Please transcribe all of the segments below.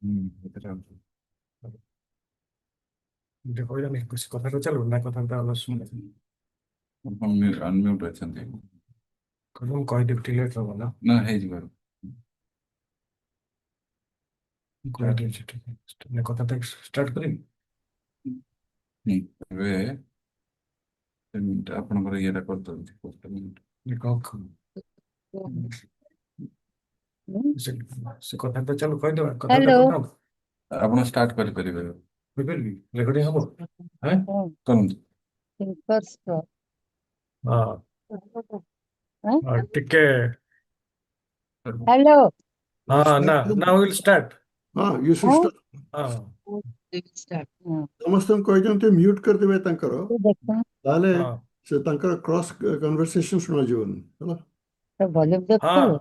ଏଥିରେ କହିଲାନି କଥାଟା ଚାଲୁ ନା କଥାଟା ଅଲଗା ଶୁଣେ ଅନମ୍ୟୁଟ୍ ଅଛନ୍ତି ମୁଁ କହିଦେବି ଟିକେ ଲେଟ୍ ହବ ନା ନା ହେଇଯିବ। କହିଦେଉଛି ଟିକେ କଥାଟା ଷ୍ଟାର୍ଟ କରିବି। ଏବେ ଆପଣଙ୍କର ଇଏଟା କରିଦଉଛି। ସେ କଥାଟା ଚାଲୁ କହିଦେବା କଥାଟା हेलो। କରିଦେବା। ଆପଣ ଷ୍ଟାର୍ଟ କରିପାରିବେ। ବୁଝିପାରିବି ରେକର୍ଡିଂ ହବ ହଁ କରନ୍ତୁ। Fingers cross. ହଁ हाँ? ଟିକେ हेलो। ହଁ Start ନା କରନ୍ତୁ। ନା ୱିଲ୍ ଷ୍ଟାର୍ଟ You should हाँ? start. ହଁ स्टार्ट। हाँ, ସମସ୍ତଙ୍କୁ କହିଦିଅନ୍ତୁ ମ୍ୟୁଟ୍ କରିଦେବେ ତାଙ୍କର, तो देखते हैं। ତାହେଲେ ହଁ ସେ ତାଙ୍କର କ୍ରସ୍ କନଭରସେସନ ଶୁଣାଯିବନି ହେଲା। तो वॉल्यूम देख ହଁ कर लो।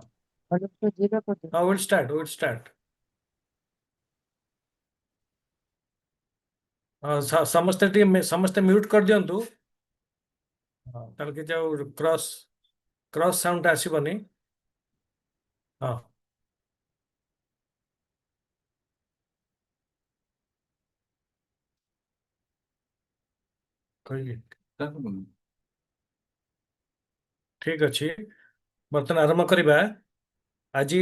वॉल्यूम तो जीरो कर दो। ହଁ ୱିଲ୍ ଷ୍ଟାର୍ଟ ହଁ ସମସ୍ତେ ଟିକେ ସମସ୍ତେ ମ୍ୟୁଟ୍ କରିଦିଅନ୍ତୁ। ହଁ ତାହେଲେ କିଛି ଆଉ କ୍ରସ୍ ସାଉଣ୍ଡ ଆସିବନି। ହଁ କହିଲି ଠିକ ଅଛି। ବର୍ତ୍ତମାନ ଆରମ୍ଭ କରିବା। ଆଜି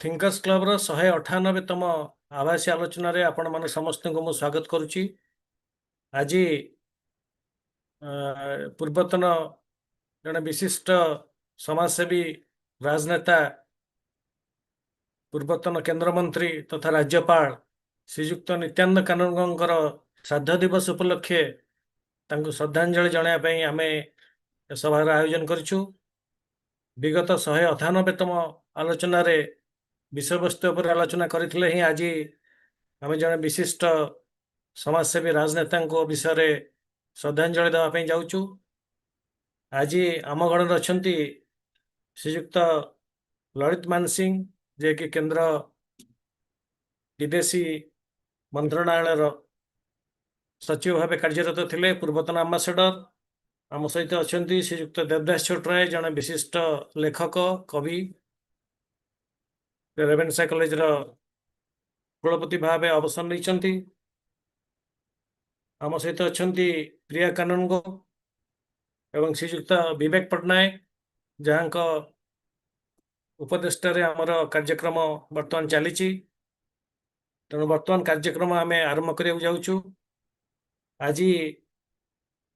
ଥିଙ୍କର୍ସ କ୍ଲବର 198ତମ ଆଭାସୀ ଆଲୋଚନାରେ ଆପଣମାନେ ସମସ୍ତଙ୍କୁ ମୁଁ ସ୍ୱାଗତ କରୁଛି। ଆଜି ପୂର୍ବତନ ଜଣେ ବିଶିଷ୍ଟ ସମାଜସେବୀ ରାଜନେତା ପୂର୍ବତନ କେନ୍ଦ୍ରମନ୍ତ୍ରୀ ତଥା ରାଜ୍ୟପାଳ ଶ୍ରୀଯୁକ୍ତ ନିତ୍ୟାନନ୍ଦ କାନୁନଗୋଙ୍କର ଶ୍ରାଦ୍ଧ ଦିବସ ଉପଲକ୍ଷେ ତାଙ୍କୁ ଶ୍ରଦ୍ଧାଞ୍ଜଳି ଜଣାଇବା ପାଇଁ ଆମେ ଏ ସଭାର ଆୟୋଜନ କରିଛୁ। ବିଗତ 198ତମ ଆଲୋଚନାରେ ବିଷୟବସ୍ତୁ ଉପରେ ଆଲୋଚନା କରିଥିଲେ ହିଁ ଆଜି ଆମେ ଜଣେ ବିଶିଷ୍ଟ ସମାଜସେବୀ ରାଜନେତାଙ୍କ ବିଷୟରେ ଶ୍ରଦ୍ଧାଞ୍ଜଳି ଦେବା ପାଇଁ ଯାଉଛୁ। ଆଜି ଆମ ଗଣରେ ଅଛନ୍ତି ଶ୍ରୀଯୁକ୍ତ ଲଳିତ ମାନସିଂହ, ଯିଏକି କେନ୍ଦ୍ର ବିଦେଶୀ ମନ୍ତ୍ରଣାଳୟର ସଚିବ ଭାବେ କାର୍ଯ୍ୟରତ ଥିଲେ, ପୂର୍ବତନ ଆମ୍ବାସେଡର। ଆମ ସହିତ ଅଛନ୍ତି ଶ୍ରୀଯୁକ୍ତ ଦେବଦାସ ଛୋଟରାୟ, ଜଣେ ବିଶିଷ୍ଟ ଲେଖକ କବି, ରେଭେନ୍ସା କଲେଜର କୁଳପତି ଭାବେ ଅବସର ନେଇଛନ୍ତି। ଆମ ସହିତ ଅଛନ୍ତି ପ୍ରିୟା କାନୁନଗୋ ଏବଂ ଶ୍ରୀଯୁକ୍ତ ବିବେକ ପଟ୍ଟନାୟକ, ଯାହାଙ୍କ ଉପଦେଷ୍ଟାରେ ଆମର କାର୍ଯ୍ୟକ୍ରମ ବର୍ତ୍ତମାନ ଚାଲିଛି। ତେଣୁ ବର୍ତ୍ତମାନ କାର୍ଯ୍ୟକ୍ରମ ଆମେ ଆରମ୍ଭ କରିବାକୁ ଯାଉଛୁ। ଆଜି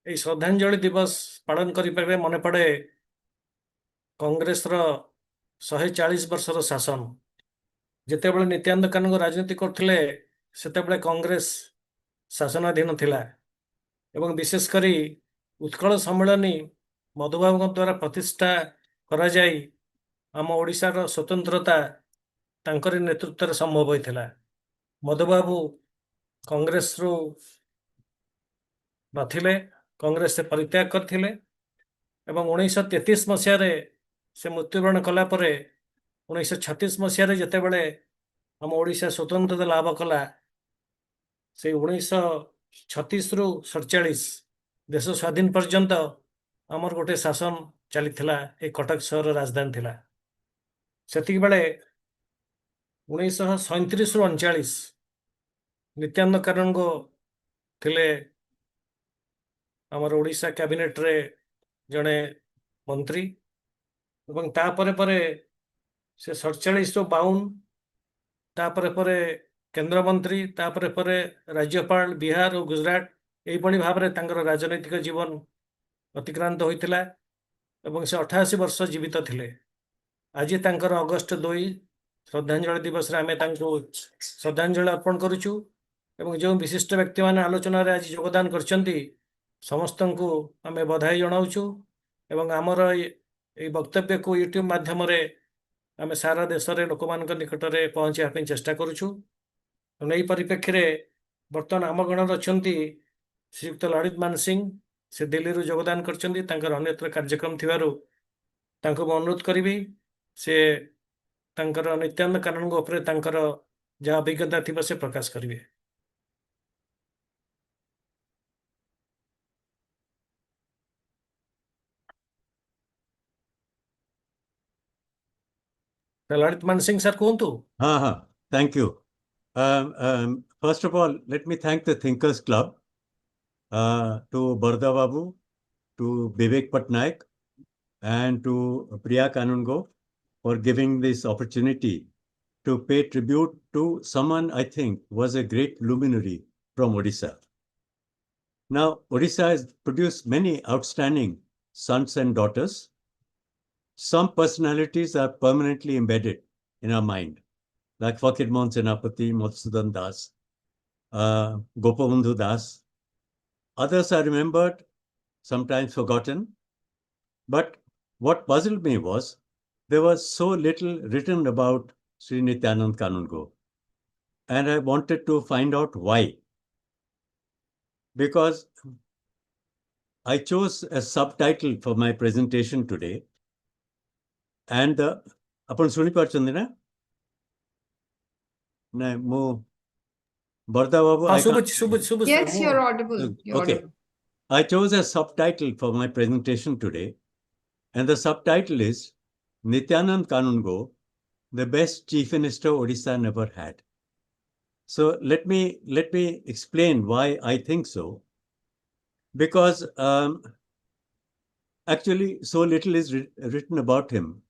এই ଶ୍ରଦ୍ଧାଞ୍ଜଳି ଦିବସ ପାଳନ କରିପାରିବେ ମନେ ପଡ଼େ କଂଗ୍ରେସର 140 ବର୍ଷର ଶାସନ। ଯେତେବେଳେ ନିତ୍ୟାନନ୍ଦ କାନୁନଗୋ ରାଜନୀତି କରୁଥିଲେ ସେତେବେଳେ କଂଗ୍ରେସ ଶାସନାଧୀନ ଥିଲା ଏବଂ ବିଶେଷ କରି ଉତ୍କଳ ସମ୍ମିଳନୀ ମଧୁବାବୁଙ୍କ ଦ୍ୱାରା ପ୍ରତିଷ୍ଠା କରାଯାଇ ଆମ ଓଡ଼ିଶାର ସ୍ୱତନ୍ତ୍ରତା ତାଙ୍କରି ନେତୃତ୍ୱରେ ସମ୍ଭବ ହୋଇଥିଲା। ମଧୁବାବୁ କଂଗ୍ରେସରୁ ନଥିଲେ, କଂଗ୍ରେସ ସେ ପରିତ୍ୟାଗ କରିଥିଲେ ଏବଂ 1933 ମସିହାରେ ସେ ମୃତ୍ୟୁବରଣ କଲା ପରେ 1936 ମସିହାରେ ଯେତେବେଳେ ଆମ ଓଡ଼ିଶା ସ୍ୱତନ୍ତ୍ରତା ଲାଭ କଲା, ସେଇ 1936ରୁ 47 ଦେଶ ସ୍ୱାଧୀନ ପର୍ଯ୍ୟନ୍ତ ଆମର ଗୋଟେ ଶାସନ ଚାଲିଥିଲା। ଏ କଟକ ସହର ରାଜଧାନୀ ଥିଲା। ସେତିକିବେଳେ 1937ରୁ 39 ନିତ୍ୟାନନ୍ଦ କାନୁନଗୋ ଥିଲେ ଆମର ଓଡ଼ିଶା କ୍ୟାବିନେଟରେ ଜଣେ ମନ୍ତ୍ରୀ ଏବଂ ତାପରେ ପରେ ସେ 47ରୁ 52, ତାପରେ ପରେ କେନ୍ଦ୍ରମନ୍ତ୍ରୀ, ତାପରେ ପରେ ରାଜ୍ୟପାଳ ବିହାର ଓ ଗୁଜରାଟ, ଏଇଭଳି ଭାବରେ ତାଙ୍କର ରାଜନୈତିକ ଜୀବନ ଅତିକ୍ରାନ୍ତ ହୋଇଥିଲା ଏବଂ ସେ 88 ବର୍ଷ ଜୀବିତ ଥିଲେ। ଆଜି ତାଙ୍କର ଅଗଷ୍ଟ 2 ଶ୍ରଦ୍ଧାଞ୍ଜଳି ଦିବସରେ ଆମେ ତାଙ୍କୁ ଶ୍ରଦ୍ଧାଞ୍ଜଳି ଅର୍ପଣ କରୁଛୁ ଏବଂ ଯେଉଁ ବିଶିଷ୍ଟ ବ୍ୟକ୍ତିମାନେ ଆଲୋଚନାରେ ଆଜି ଯୋଗଦାନ କରିଛନ୍ତି ସମସ୍ତଙ୍କୁ ଆମେ ବଧାଇ ଜଣାଉଛୁ ଏବଂ ଆମର এই ବକ୍ତବ୍ୟକୁ ୟୁଟ୍ୟୁବ ମାଧ୍ୟମରେ ଆମେ ସାରା ଦେଶରେ ଲୋକମାନଙ୍କ ନିକଟରେ ପହଞ୍ଚିବା ପାଇଁ ଚେଷ୍ଟା କରୁଛୁ। ଏହି ପରିପ୍ରେକ୍ଷୀରେ ବର୍ତ୍ତମାନ ଆମ ଗଣରେ ଅଛନ୍ତି ଶ୍ରୀଯୁକ୍ତ ଲଳିତ ମାନସିଂହ। ସେ ଦିଲ୍ଲୀରୁ ଯୋଗଦାନ କରିଛନ୍ତି। ତାଙ୍କର ଅନ୍ୟତ୍ର କାର୍ଯ୍ୟକ୍ରମ ଥିବାରୁ ତାଙ୍କୁ ମୁଁ ଅନୁରୋଧ କରିବି ସେ ତାଙ୍କର ନିତ୍ୟାନନ୍ଦ କାନୁନଗୋ ଉପରେ ତାଙ୍କର ଯାହା ଅଭିଜ୍ଞତା ଥିବ ସେ ପ୍ରକାଶ କରିବେ। ଲଳିତ ମାନସିଂହ ସାର୍ କୁହନ୍ତୁ। हाँ हाँ, thank you. First of all, let me thank the Thinkers Club, to Barda Babu, to Vivek Patnaik, and to Priya Kanungo for giving this opportunity to pay tribute to someone I think was a great luminary from Odisha. Now, Odisha has produced many outstanding sons and daughters. Some personalities are permanently embedded in our mind, like Fakir Mohan Senapati, Madhusudan Das, Gopabandhu Das. Others are remembered, sometimes forgotten. But what puzzled me was there was so little written about Sri Nityanand Kanungo. And I wanted to find out why. Because I chose a subtitle for my presentation today. And upon Suni Parchandina, Barda Babu, I can't- Yes, you're audible. You're Okay. audible. I chose a subtitle for my presentation today, and the subtitle is Nityanand Kanungo, the best chief minister Odisha never had. So let me explain why I think so. Because actually, so little is written about him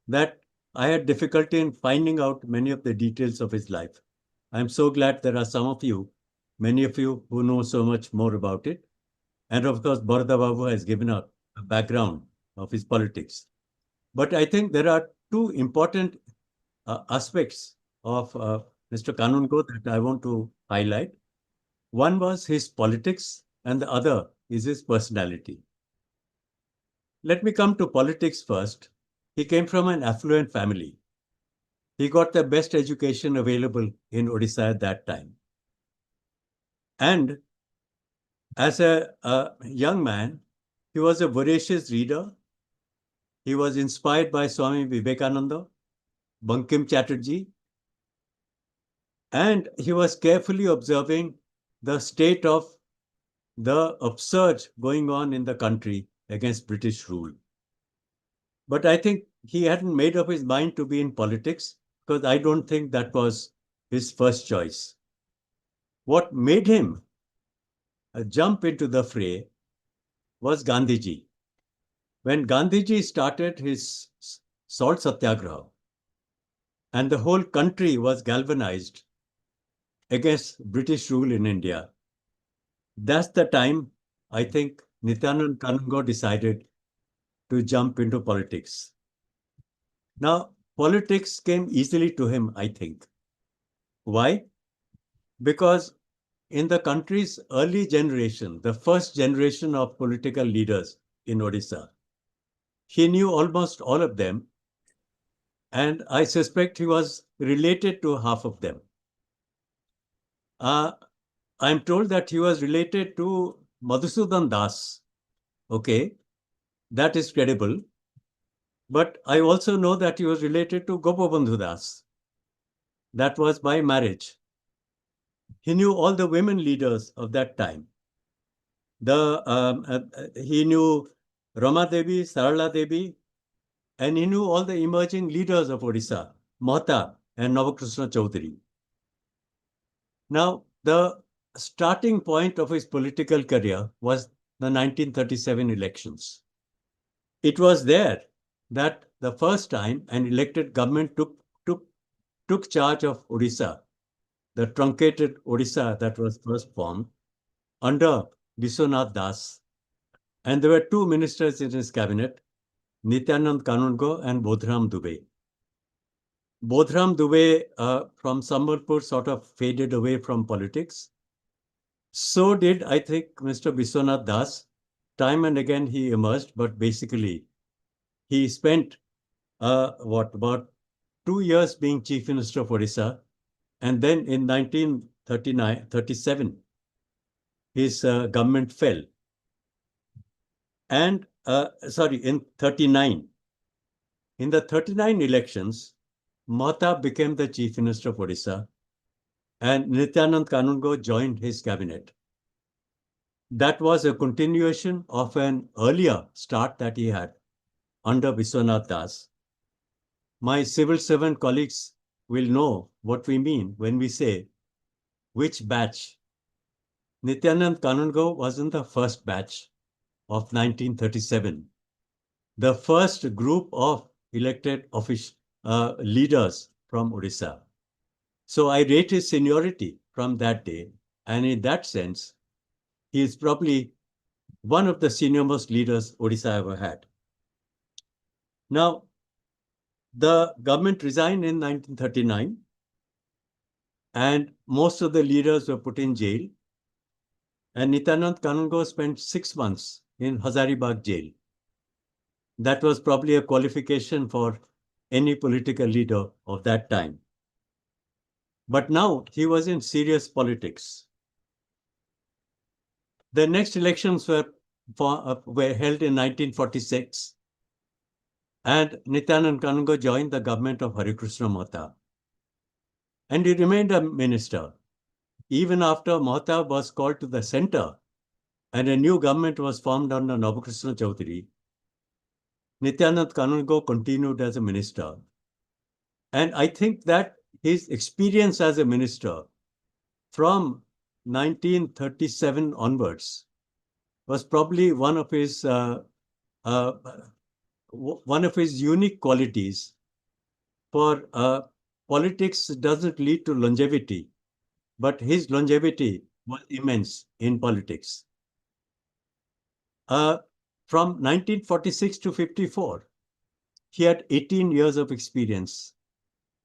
that I had difficulty in finding out many of the details of his life. I'm so glad there are some of you, many of you who know so much more about it. And of course, Barda Babu has given a background of his politics. But I think there are two important aspects of Mr. Kanungo that I want to highlight. One was his politics, and the other is his personality. Let me come to politics first. He came from an affluent family. He got the best education available in Odisha at that time. And as a young man, he was a voracious reader. He was inspired by Swami Vivekananda, Bankim Chatterjee, and he was carefully observing the state of the upsurge going on in the country against British rule. But I think he hadn't made up his mind to be in politics, because I don't think that was his first choice. What made him jump into the fray was Gandhiji. When Gandhiji started his salt satyagraha, and the whole country was galvanized against British rule in India, that's the time I think Nityanand Kanungo decided to jump into politics. Now, politics came easily to him, I think. Why? Because in the country's early generation, the first generation of political leaders in Odisha, he knew almost all of them, and I suspect he was related to half of them. I'm told that he was related to Madhusudan Das. Okay, that is credible. But I also know that he was related to Gopabandhu Das. That was by marriage. He knew all the women leaders of that time. He knew Rama Devi, Sarala Devi, and he knew all the emerging leaders of Odisha, Mahta and Navakrishna Chaudhary. Now, the starting point of his political career was the 1937 elections. It was there that the first time an elected government took charge of Odisha, the truncated Odisha that was first formed under Biswanath Das. And there were two ministers in his cabinet, Nityanand Kanungo and Bodhram Dubey. Bodhram Dubey from Sambalpur sort of faded away from politics. So did, I think, Mr. Biswanath Das. Time and again he emerged, but basically he spent about 2 years being Chief Minister of Odisha. And then in 1937, his government fell. And, in 39. In the 39 elections, Mahta became the Chief Minister of Odisha, and Nityanand Kanungo joined his cabinet. That was a continuation of an earlier start that he had under Biswanath Das. My civil servant colleagues will know what we mean when we say which batch. Nityanand Kanungo was in the first batch of 1937, the first group of elected leaders from Odisha. So I rate his seniority from that day, and in that sense, he is probably one of the senior-most leaders Odisha ever had. Now, the government resigned in 1939, and most of the leaders were put in jail. And Nityanand Kanungo spent 6 months in Hazaribagh jail. That was probably a qualification for any political leader of that time. But now he was in serious politics. The next elections were held in 1946, and Nityanand Kanungo joined the government of Harikrishna Mohta. And he remained a minister. Even after Mohta was called to the center and a new government was formed under Navakrishna Chaudhary, Nityanand Kanungo continued as a minister. And I think that his experience as a minister from 1937 onwards was probably one of his unique qualities. For politics doesn't lead to longevity, but his longevity was immense in politics. From 1946 to 54, he had 18 years of experience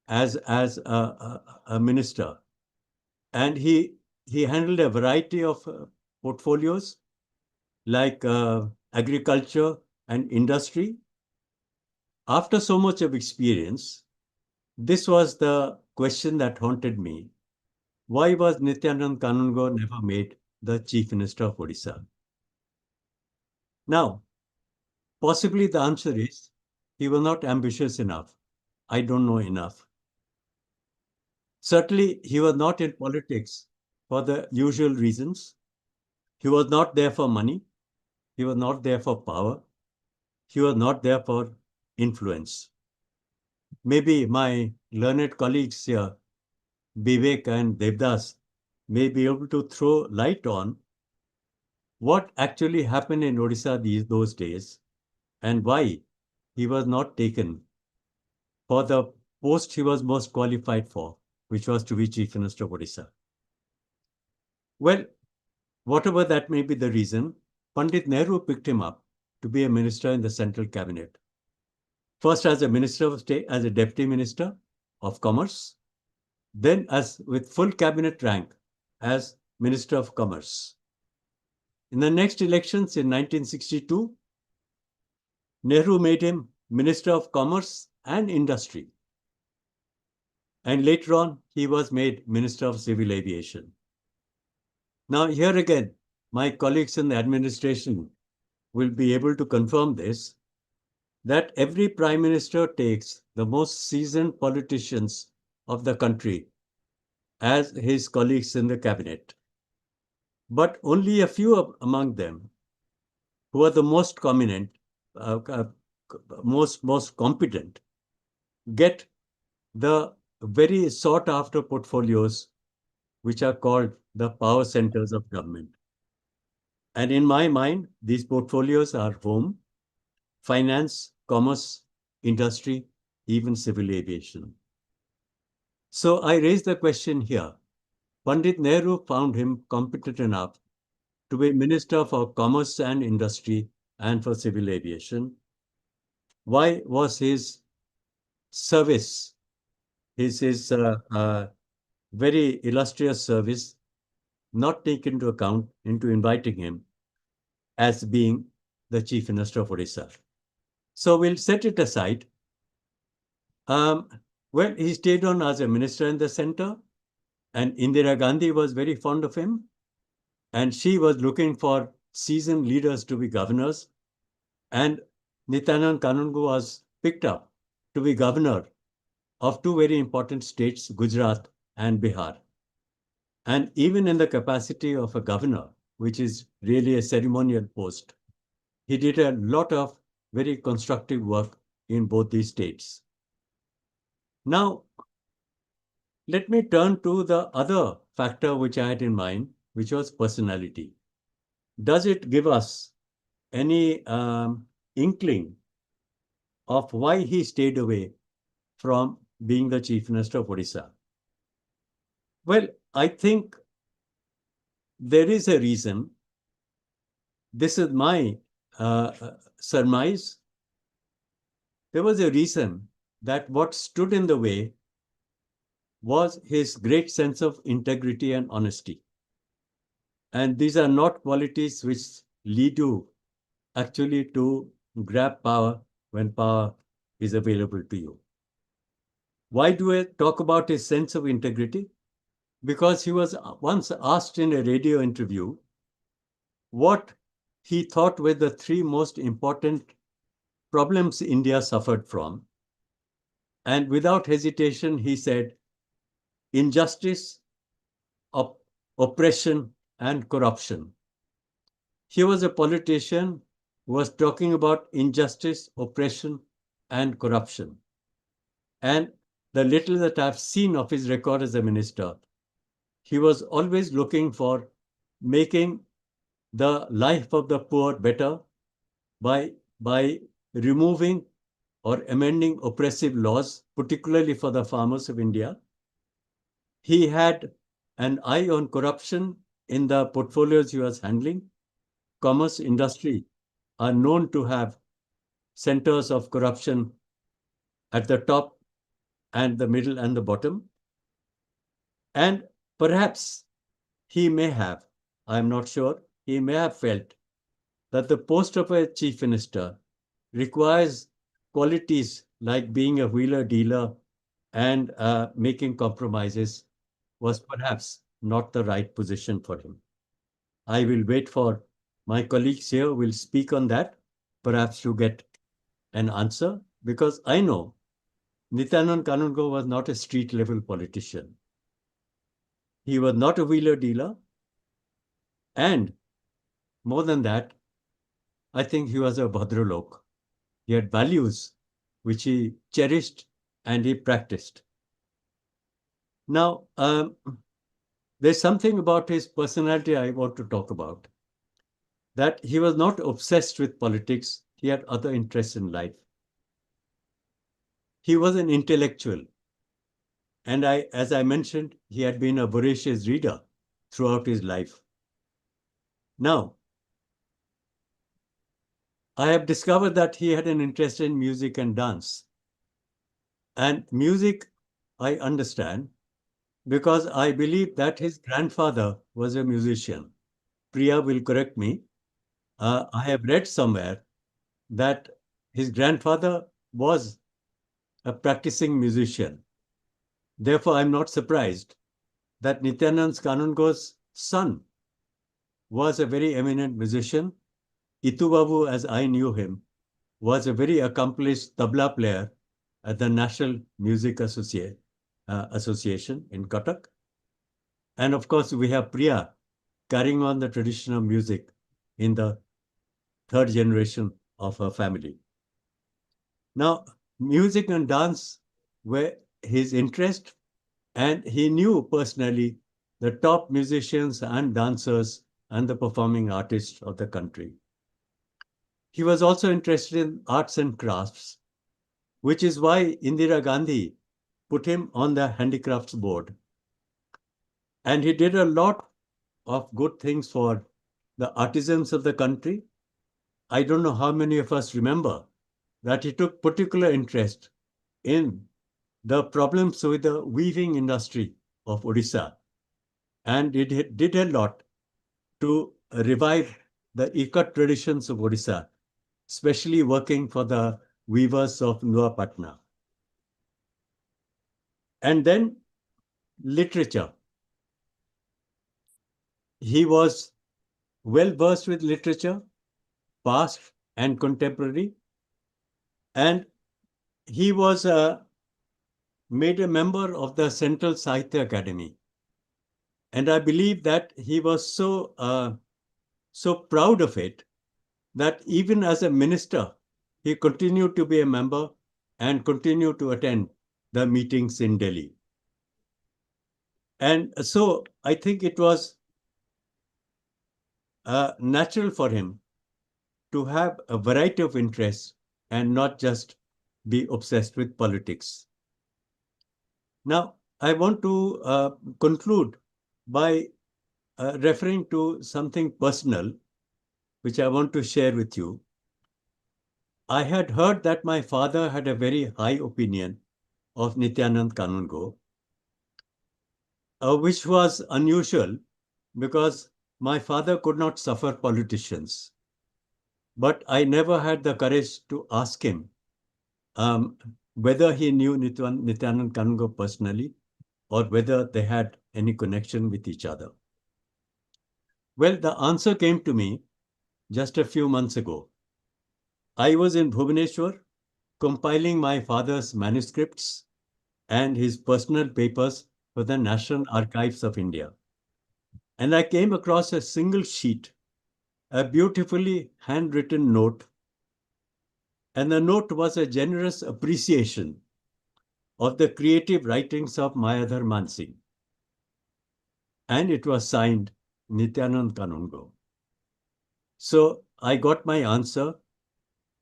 as a minister, and he handled a variety of portfolios like agriculture and industry. After so much of experience, this was the question that haunted me. Why was Nityanand Kanungo never made the Chief Minister of Odisha? Now, possibly the answer is he was not ambitious enough. I don't know enough. Certainly, he was not in politics for the usual reasons. He was not there for money. He was not there for power. He was not there for influence. Maybe my learned colleagues here, Vivek and Devdas, may be able to throw light on what actually happened in Odisha those days and why he was not taken for the post he was most qualified for, which was to be Chief Minister of Odisha. Well, whatever that may be the reason, Pandit Nehru picked him up to be a minister in the central cabinet. First as a minister of state, as a deputy minister of commerce, then as with full cabinet rank as Minister of Commerce. In the next elections in 1962, Nehru made him Minister of Commerce and Industry. And later on, he was made Minister of Civil Aviation. Now, here again, my colleagues in the administration will be able to confirm this, that every Prime Minister takes the most seasoned politicians of the country as his colleagues in the cabinet. But only a few among them who are the most prominent, most competent, get the very sought after portfolios which are called the power centers of government. And in my mind, these portfolios are home, finance, commerce, industry, even civil aviation. So I raise the question here. Pandit Nehru found him competent enough to be Minister for Commerce and Industry and for Civil Aviation. Why was his service, his very illustrious service, not taken into account into inviting him as being the Chief Minister of Odisha? So we'll set it aside. Well, he stayed on as a minister in the center, and Indira Gandhi was very fond of him, and she was looking for seasoned leaders to be governors, and Nityanand Kanungo was picked up to be governor of two very important states, Gujarat and Bihar. And even in the capacity of a governor, which is really a ceremonial post, he did a lot of very constructive work in both these states. Now, Let me turn to the other factor which I had in mind, which was personality. Does it give us any inkling of why he stayed away from being the Chief Minister of Odisha? Well, I think there is a reason. This is my surmise. There was a reason that what stood in the way was his great sense of integrity and honesty. And these are not qualities which lead you actually to grab power when power is available to you. Why do I talk about his sense of integrity? Because he was once asked in a radio interview what he thought were the three most important problems India suffered from. And without hesitation, he said, injustice, oppression, and corruption. He was a politician who was talking about injustice, oppression, and corruption. And the little that I've seen of his record as a minister, he was always looking for making the life of the poor better by removing or amending oppressive laws, particularly for the farmers of India. He had an eye on corruption in the portfolios he was handling. Commerce, industry are known to have centers of corruption at the top and the middle and the bottom. And perhaps he may have, I'm not sure, he may have felt that the post of a chief minister requires qualities like being a wheeler dealer and making compromises was perhaps not the right position for him. I will wait for my colleagues here will speak on that, perhaps to get an answer, because I know Nityanand Kanungo was not a street level politician. He was not a wheeler dealer. And more than that, I think he was a Bhadralok. He had values which he cherished and he practiced. Now, there's something about his personality I want to talk about. That he was not obsessed with politics. He had other interests in life. He was an intellectual. And as I mentioned, he had been a voracious reader throughout his life. Now, I have discovered that he had an interest in music and dance. And music, I understand, because I believe that his grandfather was a musician. Priya will correct me. I have read somewhere that his grandfather was a practicing musician. Therefore, I'm not surprised that Nityanand Kanungo's son was a very eminent musician. Itu Babu, as I knew him, was a very accomplished tabla player at the National Music Association in Cuttack. And of course, we have Priya carrying on the tradition of music in the third generation of her family. Now, music and dance were his interest, and he knew personally the top musicians and dancers and the performing artists of the country. He was also interested in arts and crafts, which is why Indira Gandhi put him on the handicrafts board. And he did a lot of good things for the artisans of the country. I don't know how many of us remember that he took particular interest in the problems with the weaving industry of Odisha. And it did a lot to revive the ikat traditions of Odisha, especially working for the weavers of Nuapatna. And then literature. He was well versed with literature, past and contemporary, and he was made a member of the Central Sahitya Academy. And I believe that he was so proud of it that even as a minister, he continued to be a member and continued to attend the meetings in Delhi. And so I think it was natural for him to have a variety of interests and not just be obsessed with politics. Now, I want to conclude by referring to something personal, which I want to share with you. I had heard that my father had a very high opinion of Nityanand Kanungo, which was unusual because my father could not suffer politicians. But I never had the courage to ask him whether he knew Nityanand Kanungo personally or whether they had any connection with each other. Well, the answer came to me just a few months ago. I was in Bhubaneswar compiling my father's manuscripts and his personal papers for the National Archives of India. And I came across a single sheet, a beautifully handwritten note. And the note was a generous appreciation of the creative writings of Mayadhar Mansingh. And it was signed Nityanand Kanungo. So I got my answer.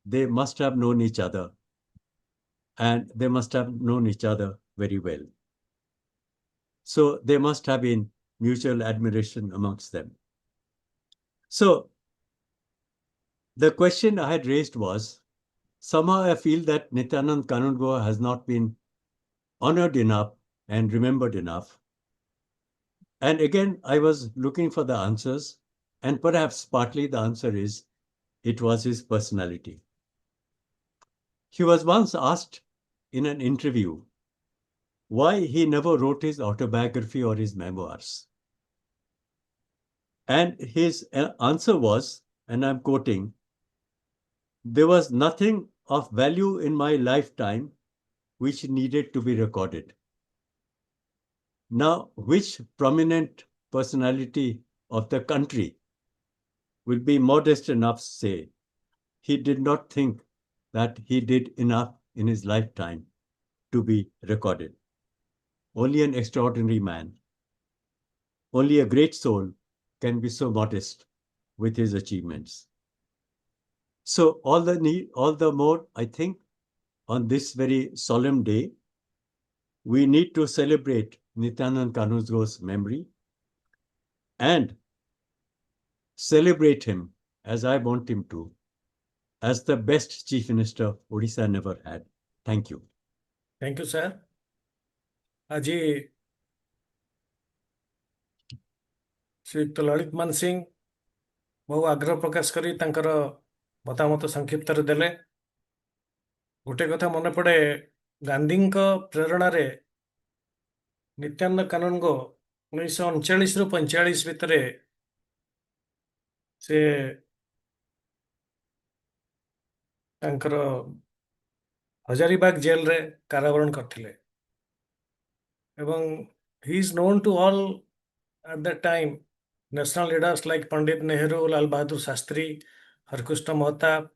They must have known each other. And they must have known each other very well. So there must have been mutual admiration amongst them. So the question I had raised was, somehow I feel that Nityanand Kanungo has not been honored enough and remembered enough. And again, I was looking for the answers, and perhaps partly the answer is, it was his personality. He was once asked in an interview why he never wrote his autobiography or his memoirs. And his answer was, and I'm quoting, "There was nothing of value in my lifetime which needed to be recorded." Now, which prominent personality of the country will be modest enough to say he did not think that he did enough in his lifetime to be recorded? Only an extraordinary man, only a great soul can be so modest with his achievements. So all the more, I think, on this very solemn day, we need to celebrate Nityanand Kanungo's memory and celebrate him, as I want him to, as the best Chief Minister Odisha never had. Thank you. Thank you, sir. ଆଜି ଶ୍ରୀଯୁକ୍ତ ଲଳିତ ମାନସିଂହ ବହୁ ଆଗ୍ରହ ପ୍ରକାଶ କରି ତାଙ୍କର ମତାମତ ସଂକ୍ଷିପ୍ତରେ ଦେଲେ। ଗୋଟେ କଥା ମନେ ପଡ଼େ, ଗାନ୍ଧୀଙ୍କ ପ୍ରେରଣାରେ ନିତ୍ୟାନନ୍ଦ କାନୁନଗୋ 1939ରୁ 45 ଭିତରେ ସେ ତାଙ୍କର ହଜାରିବାଗ ଜେଲରେ କାରାବରଣ କରିଥିଲେ। ଏବଂ he is known to all at that time national leaders like Pandit Nehru, Lal Bahadur Shastri, Harkrishna Mahtab,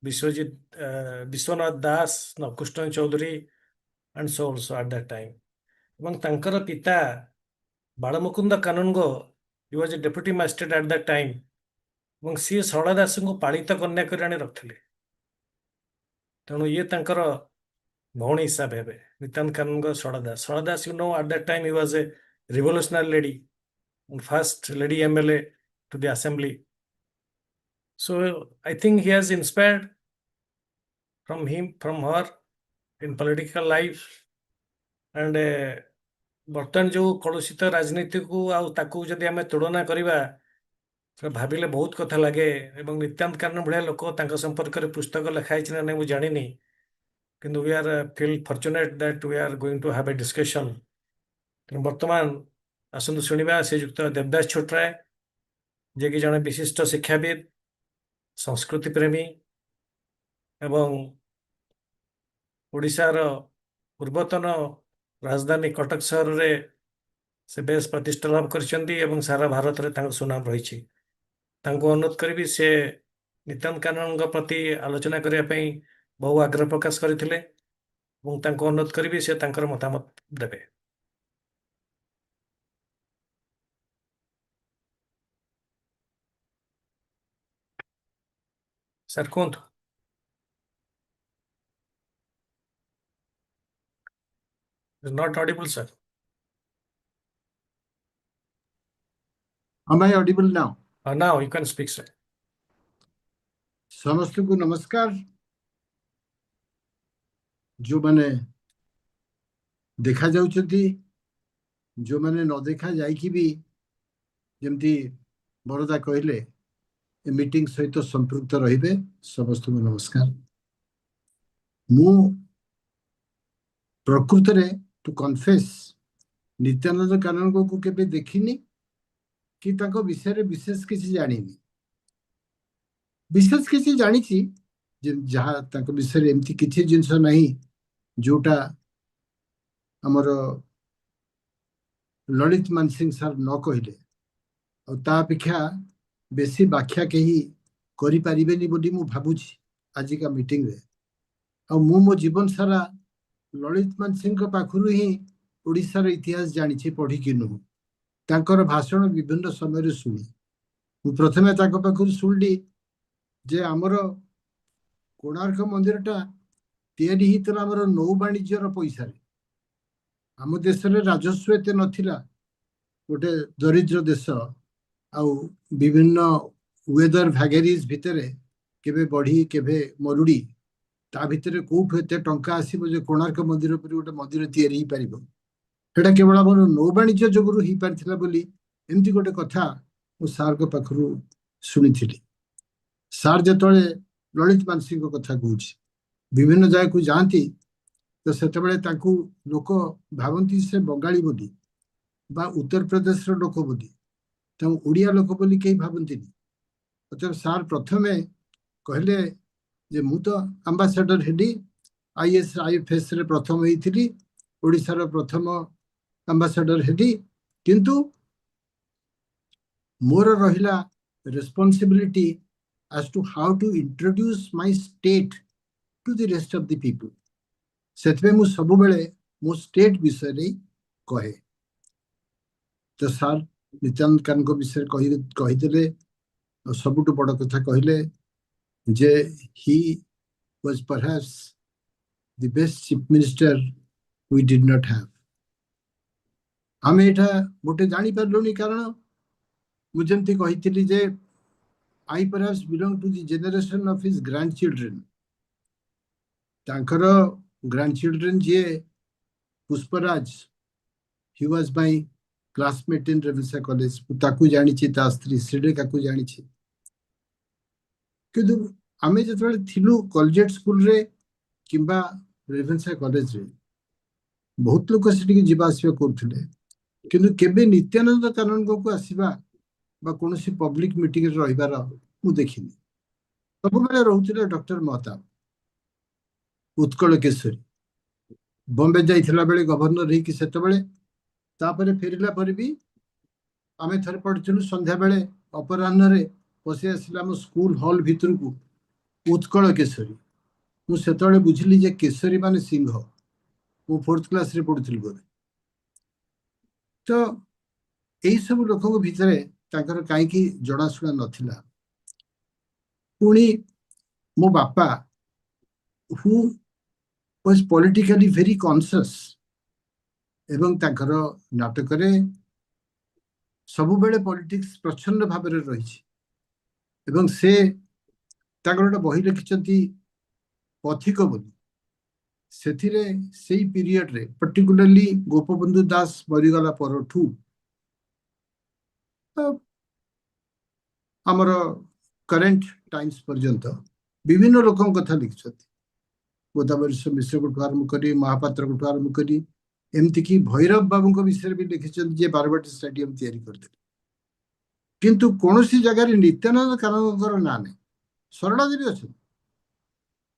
Vishwanath Das, Navkrishna Chaudhary, and so also at that time. এবং ତାଙ୍କର ପିତା Balmukund Kanungo, he was a deputy magistrate at that time, ଏବଂ ସିଏ ଶରଳା ଦାସଙ୍କୁ ପାଳିତ କନ୍ୟା କରି ଆଣି ରଖିଥିଲେ। ତେଣୁ ଇଏ ତାଙ୍କର ଭଉଣୀ ହିସାବ ହେବେ, Nityananda Kanungo Sarala Das. Sarala Das, you know, at that time he was a revolutionary lady, first lady MLA to the assembly. So I think he has inspired from her in political life. And ବର୍ତ୍ତମାନ ଯେଉଁ କଳୁଷିତ ରାଜନୀତିକୁ ଆଉ ତାକୁ ଯଦି ଆମେ ତୁଳନା କରିବା, ଭାବିଲେ ବହୁତ କଥା ଲାଗେ। ଏବଂ ନିତ୍ୟାନନ୍ଦ କାନୁନ ଭଳିଆ ଲୋକ, ତାଙ୍କ ସମ୍ପର୍କରେ ପୁସ୍ତକ ଲେଖା ହେଇଛି ନା ନାହିଁ ମୁଁ ଜାଣିନି, କିନ୍ତୁ we are feel fortunate that we are going to have a discussion. ବର୍ତ୍ତମାନ ଆସନ୍ତୁ ଶୁଣିବା ଶ୍ରୀଯୁକ୍ତ ଦେବଦାସ ଛୋଟରାୟ, ଯିଏକି ଜଣେ ବିଶିଷ୍ଟ ଶିକ୍ଷାବିତ, ସଂସ୍କୃତି ପ୍ରେମୀ ଏବଂ ଓଡ଼ିଶାର ପୂର୍ବତନ ରାଜଧାନୀ କଟକ ସହରରେ ସେ ବେଶ ପ୍ରତିଷ୍ଠା ଲାଭ କରିଛନ୍ତି ଏବଂ ସାରା ଭାରତରେ ତାଙ୍କ ସୁନାମ ରହିଛି। ତାଙ୍କୁ ଅନୁରୋଧ କରିବି, ସେ ନିତ୍ୟାନନ୍ଦ କାନୁନଙ୍କ ପ୍ରତି ଆଲୋଚନା କରିବା ପାଇଁ ବହୁ ଆଗ୍ରହ ପ୍ରକାଶ କରିଥିଲେ ଏବଂ ତାଙ୍କୁ ଅନୁରୋଧ କରିବି ସେ ତାଙ୍କର ମତାମତ ଦେବେ। ସାର୍ କୁହନ୍ତୁ। Not audible, sir. Am I audible now? Now you can speak, sir. ସମସ୍ତଙ୍କୁ ନମସ୍କାର। ଯୋଉମାନେ ଦେଖା ଯାଉଛନ୍ତି, ଯୋଉମାନେ ନ ଦେଖା ଯାଇକି ବି ଯେମିତି ବରଦା କହିଲେ ଏ ମିଟିଂ ସହିତ ସମ୍ପୃକ୍ତ ରହିବେ, ସମସ୍ତଙ୍କୁ ନମସ୍କାର। ମୁଁ ପ୍ରକୃତରେ ଟୁ କନଫେସ୍ ନିତ୍ୟାନନ୍ଦ କାନୁନଗୋକୁ କେବେ ଦେଖିନି କି ତାଙ୍କ ବିଷୟରେ ବିଶେଷ କିଛି ଜାଣିନି। ବିଶେଷ କିଛି ଜାଣିଛି ଯାହା ତାଙ୍କ ବିଷୟରେ ଏମିତି କିଛି ଜିନିଷ ନାହିଁ ଯୋଉଟା ଆମର ଲଳିତ ମାନସିଂ ସାର୍ ନ କହିଲେ, ଆଉ ତା ଅପେକ୍ଷା ବେଶୀ ବ୍ୟାଖ୍ୟା କେହି କରିପାରିବେନି ବୋଲି ମୁଁ ଭାବୁଛି ଆଜିକା ମିଟିଂରେ। ଆଉ ମୁଁ ମୋ ଜୀବନ ସାରା ଲଳିତ ମାନସିଂଙ୍କ ପାଖରୁ ହିଁ ଓଡ଼ିଶାର ଇତିହାସ ଜାଣିଛି, ପଢିକି ନୁହଁ। ତାଙ୍କର ଭାଷଣ ବିଭିନ୍ନ ସମୟରେ ଶୁଣି ମୁଁ ପ୍ରଥମେ ତାଙ୍କ ପାଖରୁ ଶୁଣିଲି ଯେ ଆମର କୋଣାର୍କ ମନ୍ଦିରଟା ତିଆରି ହେଇଥିଲା ଆମର ନୌ ବାଣିଜ୍ୟର ପଇସାରେ। ଆମ ଦେଶରେ ରାଜସ୍ୱ ଏତେ ନଥିଲା, ଗୋଟେ ଦରିଦ୍ର ଦେଶ, ଆଉ ବିଭିନ୍ନ ୱେଦର ଭ୍ୟାଗେରିଜ ଭିତରେ କେବେ ବଢି କେବେ ମରୁଡି, ତା ଭିତରେ କୋଉଠୁ ଏତେ ଟଙ୍କା ଆସିବ ଯେ କୋଣାର୍କ ମନ୍ଦିର ଉପରେ ଗୋଟେ ମନ୍ଦିର ତିଆରି ହେଇପାରିବ। ସେଟା କେବଳ ଆମର ନୌ ବାଣିଜ୍ୟ ଯୋଗୁରୁ ହେଇପାରିଥିଲା ବୋଲି ଏମିତି ଗୋଟେ କଥା ମୁଁ ସାର୍ଙ୍କ ପାଖରୁ ଶୁଣିଥିଲି। ସାର୍ ଯେତେବେଳେ ଲଳିତ ମାନସିଂଙ୍କ କଥା କହୁଛି, ବିଭିନ୍ନ ଜାଗାକୁ ଯାଆନ୍ତି ତ ସେତେବେଳେ ତାଙ୍କୁ ଲୋକ ଭାବନ୍ତି ସେ ବଙ୍ଗାଳୀ ବୋଲି ବା ଉତ୍ତରପ୍ରଦେଶର ଲୋକ ବୋଲି, ତାଙ୍କୁ ଓଡ଼ିଆ ଲୋକ ବୋଲି କେହି ଭାବନ୍ତିନି। ସାର୍ ପ୍ରଥମେ କହିଲେ ଯେ ମୁଁ ତ ଆମ୍ବାସାଡର ହେଲି, ISIFS ରେ ପ୍ରଥମ ହେଇଥିଲି, ଓଡ଼ିଶାର ପ୍ରଥମ ଆମ୍ବାସାଡର ହେଲି, କିନ୍ତୁ ମୋର ରହିଲା responsibility as to how to introduce my state to the rest of the people. ସେଥିପାଇଁ ମୁଁ ସବୁବେଳେ ମୋ ଷ୍ଟେଟ୍ ବିଷୟରେ କହେ। ତ ସାର୍ ନିତ୍ୟାନନ୍ଦ କାନୁନଗୋ ବିଷୟରେ କହିଦେଲେ, ଆଉ ସବୁଠୁ ବଡ଼ କଥା କହିଲେ ଯେ he was perhaps the best chief minister we did not have. ଆମେ ଏଇଟା ଗୋଟେ ଜାଣିପାରିଲୁନି, କାରଣ ମୁଁ ଯେମିତି କହିଥିଲି ଯେ I perhaps belong to the generation of his grandchildren. ତାଙ୍କର grandchildren ଯିଏ Pushparaj, he was my classmate in Ravenshaw college, ମୁଁ ତାକୁ ଜାଣିଛି, ତା ସ୍ତ୍ରୀ ଶ୍ରୀରେଖାକୁ ଜାଣିଛି। କିନ୍ତୁ ଆମେ ଯେତେବେଳେ ଥିଲୁ କଲେଜିଏଟ ସ୍କୁଲରେ କିମ୍ବା ରେଭେନ୍ସା କଲେଜରେ, ବହୁତ ଲୋକ ସେଠିକି ଯିବା ଆସିବା କରୁଥିଲେ, କିନ୍ତୁ କେବେ ନିତ୍ୟାନନ୍ଦ କାନୁନଗୋକୁ ଆସିବା ବା କୌଣସି ପବ୍ଲିକ ମିଟିଂରେ ରହିବାର ମୁଁ ଦେଖିନି। ସବୁବେଳେ ରହୁଥିଲେ ଡକ୍ଟର ମହତାବ, ଉତ୍କଳ କେଶରୀ, ବମ୍ବେ ଯାଇଥିଲା ବେଳେ ଗଭର୍ଣ୍ଣର ହେଇକି ସେତେବେଳେ, ତାପରେ ଫେରିଲା ପରେ ବି ଆମେ ଥରେ ପଢିଥିଲୁ ସନ୍ଧ୍ୟାବେଳେ ଅପରାହ୍ନରେ ପଶି ଆସିଲା ଆମ ସ୍କୁଲ ହଲ୍ ଭିତରକୁ ଉତ୍କଳ କେଶରୀ। ମୁଁ ସେତେବେଳେ ବୁଝିଲି ଯେ କେଶରୀ ମାନେ ସିଂହ। ମୁଁ 4th କ୍ଲାସରେ ପଢୁଥିଲି ବୋଧେ। ତ ଏଇ ସବୁ ଲୋକଙ୍କ ଭିତରେ ତାଙ୍କର କାହିଁକି ଜଣାଶୁଣା ନଥିଲା। ପୁଣି ମୋ ବାପା who was politically very conscious, ଏବଂ ତାଙ୍କର ନାଟକରେ ସବୁବେଳେ ପଲିଟିକ୍ସ ପ୍ରଚ୍ଛନ୍ନ ଭାବରେ ରହିଛି, ଏବଂ ସେ ତାଙ୍କର ଗୋଟେ ବହି ଲେଖିଛନ୍ତି ପଥିକ ବୋଲି। ସେଥିରେ ସେଇ ପିରିୟଡରେ ପର୍ଟିକୁଲାରଲି ଗୋପବନ୍ଧୁ ଦାସ ମରିଗଲା ପରଠୁ ଆମର କରେଣ୍ଟ ଟାଇମ୍ସ ପର୍ଯ୍ୟନ୍ତ ବିଭିନ୍ନ ଲୋକଙ୍କ କଥା ଲେଖିଛନ୍ତି। ଗୋଦାବରୀ ମିଶ୍ରଙ୍କଠୁ ଆରମ୍ଭ କରି ମହାପାତ୍ରଙ୍କଠୁ ଆରମ୍ଭ କରି ଏମିତିକି ଭୈରବ ବାବୁଙ୍କ ବିଷୟରେ ବି ଲେଖିଛନ୍ତି, ଯିଏ ବାରବାଟୀ ଷ୍ଟାଡିୟମ ତିଆରି କରିଥିଲେ। କିନ୍ତୁ କୌଣସି ଜାଗାରେ ନିତ୍ୟାନନ୍ଦ କାନୁନଗୋଙ୍କର ନାଁ ନାହିଁ। ସରଳା ଦେବୀ ଅଛନ୍ତି,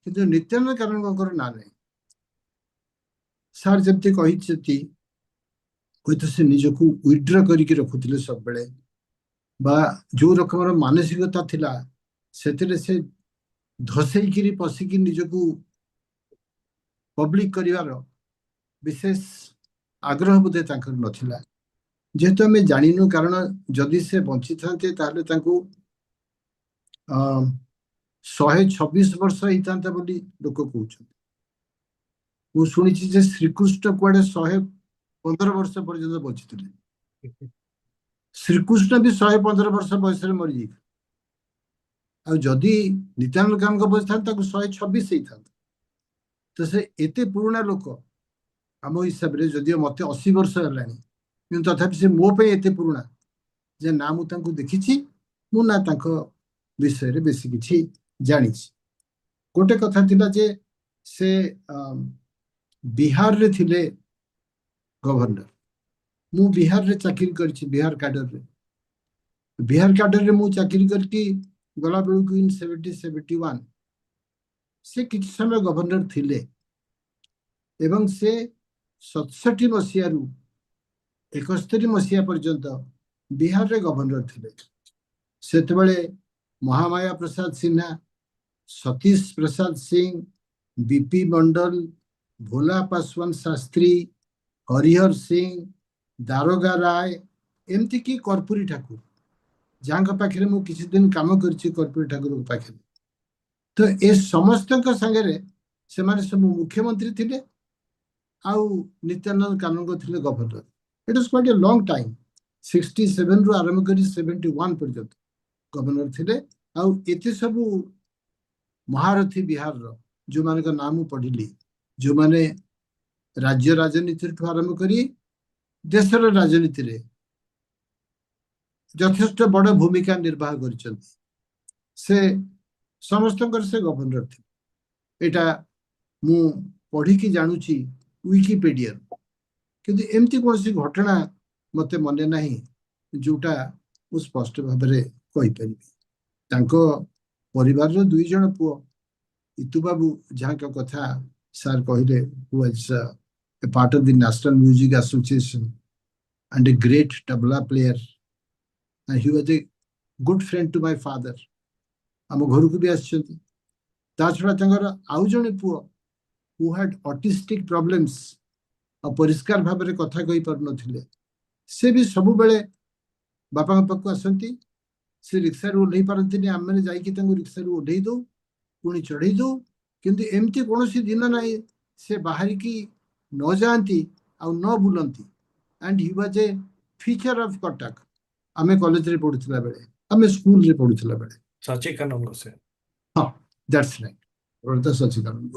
କିନ୍ତୁ ନିତ୍ୟାନନ୍ଦ କାନୁନଗୋଙ୍କର ନାଁ ନାହିଁ। ସାର୍ ଯେମିତି କହିଛନ୍ତି, ହୁଏତ ସେ ନିଜକୁ ୱିଡ୍ର କରିକି ରଖୁଥିଲେ ସବୁବେଳେ, ବା ଯୋଉ ରକମର ମାନସିକତା ଥିଲା ସେଥିରେ ସେ ଧସେଇକିରି ପଶିକି ନିଜକୁ ପବ୍ଲିକ କରିବାର ବିଶେଷ ଆଗ୍ରହ ବୋଧେ ତାଙ୍କର ନଥିଲା। ଯେହେତୁ ଆମେ ଜାଣିନୁ, କାରଣ ଯଦି ସେ ବଞ୍ଚିଥାନ୍ତେ ତାହେଲେ ତାଙ୍କୁ 126 ବର୍ଷ ହେଇଥାନ୍ତା ବୋଲି ଲୋକ କହୁଛନ୍ତି। ମୁଁ ଶୁଣିଛି ଯେ ଶ୍ରୀକୃଷ୍ଣ କୁଆଡେ 115 ବର୍ଷ ପର୍ଯ୍ୟନ୍ତ ବଞ୍ଚିଥିଲେ। ଶ୍ରୀକୃଷ୍ଣ ବି 115 ବର୍ଷ ବୟସରେ ମରିଯାଇଥିଲେ। ଆଉ ଯଦି ନିତ୍ୟାନନ୍ଦ କାନୁନଗୋ ବଞ୍ଚିଥାନ୍ତେ ତାକୁ 126 ହେଇଥାନ୍ତା। ତ ସେ ଏତେ ପୁରୁଣା ଲୋକ ଆମ ହିସାବରେ, ଯଦିଓ ମତେ 80 ବର୍ଷ ହେଲାଣି, କିନ୍ତୁ ତଥାପି ସେ ମୋ ପାଇଁ ଏତେ ପୁରୁଣା ଯେ ନା ମୁଁ ତାଙ୍କୁ ଦେଖିଛି, ମୁଁ ନା ତାଙ୍କ ବିଷୟରେ ବେଶୀ କିଛି ଜାଣିଛି। ଗୋଟେ କଥା ଥିଲା ଯେ ସେ ବିହାରରେ ଥିଲେ ଗଭର୍ଣ୍ଣର। ମୁଁ ବିହାରରେ ଚାକିରି କରିଛି, ବିହାର କ୍ୟାଡରରେ। ବିହାର କ୍ୟାଡରରେ ମୁଁ ଚାକିରି କରିକି ଗଲା ବେଳକୁ ଇନ୍ 71 ସେ କିଛି ସମୟ ଗଭର୍ଣ୍ଣର ଥିଲେ ଏବଂ ସେ 67 ମସିହାରୁ 71 ମସିହା ପର୍ଯ୍ୟନ୍ତ ବିହାରରେ ଗଭର୍ଣ୍ଣର ଥିଲେ। ସେତେବେଳେ ମହାମାୟା ପ୍ରସାଦ ସିହ୍ନା, ସତୀଶ ପ୍ରସାଦ ସିଂ, ବିପି ମଣ୍ଡଲ, ଭୋଲା ପାସୱାନ ଶାସ୍ତ୍ରୀ, ହରିହର ସିଂ, ଦାରୋଗା ରାୟ, ଏମିତିକି କର୍ପୂରୀ ଠାକୁର, ଯାହାଙ୍କ ପାଖରେ ମୁଁ କିଛି ଦିନ କାମ କରିଛି, କର୍ପୂରୀ ଠାକୁରଙ୍କ ପାଖରେ। ତ ଏ ସମସ୍ତଙ୍କ ସାଙ୍ଗରେ ସେମାନେ ସବୁ ମୁଖ୍ୟମନ୍ତ୍ରୀ ଥିଲେ ଆଉ ନିତ୍ୟାନନ୍ଦ କାନୁନଗୋ ଥିଲେ governor. Eat is quite a long time. 67 ରୁ ଆରମ୍ଭ କରି 71 ପର୍ଯ୍ୟନ୍ତ ଗଭର୍ଣ୍ଣର ଥିଲେ। ଆଉ ଏତେ ସବୁ ମହାରଥୀ ବିହାରର, ଯୋଉମାନଙ୍କ ନାଁ ମୁଁ ପଢିଲି, ଯୋଉମାନେ ରାଜ୍ୟ ରାଜନୀତିଠୁ ଆରମ୍ଭ କରି ଦେଶର ରାଜନୀତିରେ ଯଥେଷ୍ଟ ବଡ ଭୂମିକା ନିର୍ବାହ କରିଛନ୍ତି, ସେ ସମସ୍ତଙ୍କର ସେ ଗଭର୍ଣ୍ଣର ଥିଲେ। ଏଇଟା ମୁଁ ପଢିକି ଜାଣୁଛି ୱିକିପିଡିଆରୁ, କିନ୍ତୁ ଏମିତି କୌଣସି ଘଟଣା ମତେ ମନେ ନାହିଁ ଯୋଉଟା ମୁଁ ସ୍ପଷ୍ଟ ଭାବରେ କହିପାରିବି। ତାଙ୍କ ପରିବାରର 2 ଜଣ ପୁଅ, ଇତୁ ବାବୁ ଯାହାଙ୍କ କଥା ସାର୍ କହିଲେ, who was a part of the National Music Association and a great tabla player, and he was a good friend to my father. ଆମ ଘରକୁ ବି ଆସିଛନ୍ତି। ତା ଛଡା ତାଙ୍କର ଆଉ ଜଣେ ପୁଅ who had autistic problems, ଆଉ ପରିଷ୍କାର ଭାବରେ କଥା କହିପାରୁନଥିଲେ, ସେ ବି ସବୁବେଳେ ବାପାଙ୍କ ପାଖକୁ ଆସନ୍ତି। ସେ ରିକ୍ସାରୁ ଓହ୍ଲେଇ ପାରନ୍ତିନି, ଆମେ ଯାଇକି ତାଙ୍କୁ ରିକ୍ସାରୁ ଓହ୍ଲେଇ ଦଉ, ପୁଣି ଚଢେଇ ଦଉ। କିନ୍ତୁ ଏମିତି କୌଣସି ଦିନ ନାହିଁ ସେ ବାହାରିକି ନ ଯାଆନ୍ତି ଆଉ ନ ବୁଲନ୍ତି। And he was A feature of Cuttack. ଆମେ କଲେଜରେ ପଢୁଥିଲା ବେଳେ, ଆମେ ସ୍କୁଲରେ ପଢୁଥିଲା ବେଳେ। ସାଚି କାନୁନଗୋ ସେ। ହଁ, ଦ୍ୟାଟ୍ସ ରାଇଟ୍, ରଳିତ ସଚିଦାନନ୍ଦ।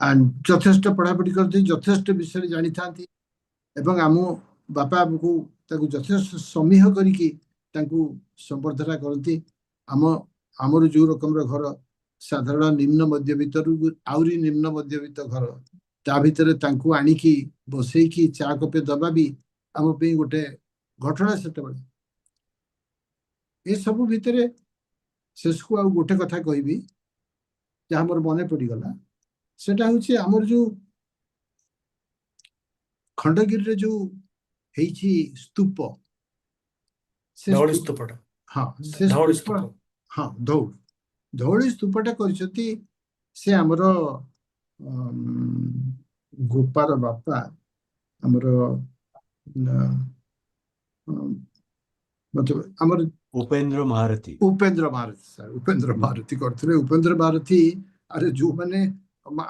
ଆଣ୍ଡ ଯଥେଷ୍ଟ ପଢାପଢି କରନ୍ତି, ଯଥେଷ୍ଟ ବିଷୟରେ ଜାଣିଥାନ୍ତି ଏବଂ ଆମ ବାପାକୁ ତାକୁ ଯଥେଷ୍ଟ ସମୀହ କରିକି ତାଙ୍କୁ ସମ୍ବର୍ଦ୍ଧନା କରନ୍ତି। ଆମର ଯୋଉ ରକମର ଘର, ସାଧାରଣ ନିମ୍ନ ମଧ୍ୟବିତ୍ତରୁ ଆହୁରି ନିମ୍ନ ମଧ୍ୟବିତ୍ତ ଘର, ତା ଭିତରେ ତାଙ୍କୁ ଆଣିକି ବସେଇକି ଚା କପେ ଦବା ବି ଆମ ପାଇଁ ଗୋଟେ ଘଟଣା ସେତେବେଳେ। ଏସବୁ ଭିତରେ ଶେଷକୁ ଆଉ ଗୋଟେ କଥା କହିବି ଯାହା ମୋର ମନେ ପଡିଗଲା, ସେଟା ହଉଛି ଆମର ଯୋଉ ଖଣ୍ଡଗିରିରେ ଯୋଉ ହେଇଛି ସ୍ତୂପ, ସେ ଧଉଳି ସ୍ତୂପଟା। ହଁ, ସେ ଧଉଳି ସ୍ତୂପ, ସ୍ତୂପ। ହଁ ଧଉଳି ସ୍ତୂପଟା କରିଛନ୍ତି ସେ ଆମର ଗୋପାର ବାପା, ଆମର ଆମର ଉପେନ୍ଦ୍ର ମହାରଥୀ। ଉପେନ୍ଦ୍ର ମହାରଥୀ ସାର୍, ଉପେନ୍ଦ୍ର ମହାରଥୀ କରିଥିଲେ। ଉପେନ୍ଦ୍ର ମହାରଥୀ, ଆରେ ଯୋଉମାନେ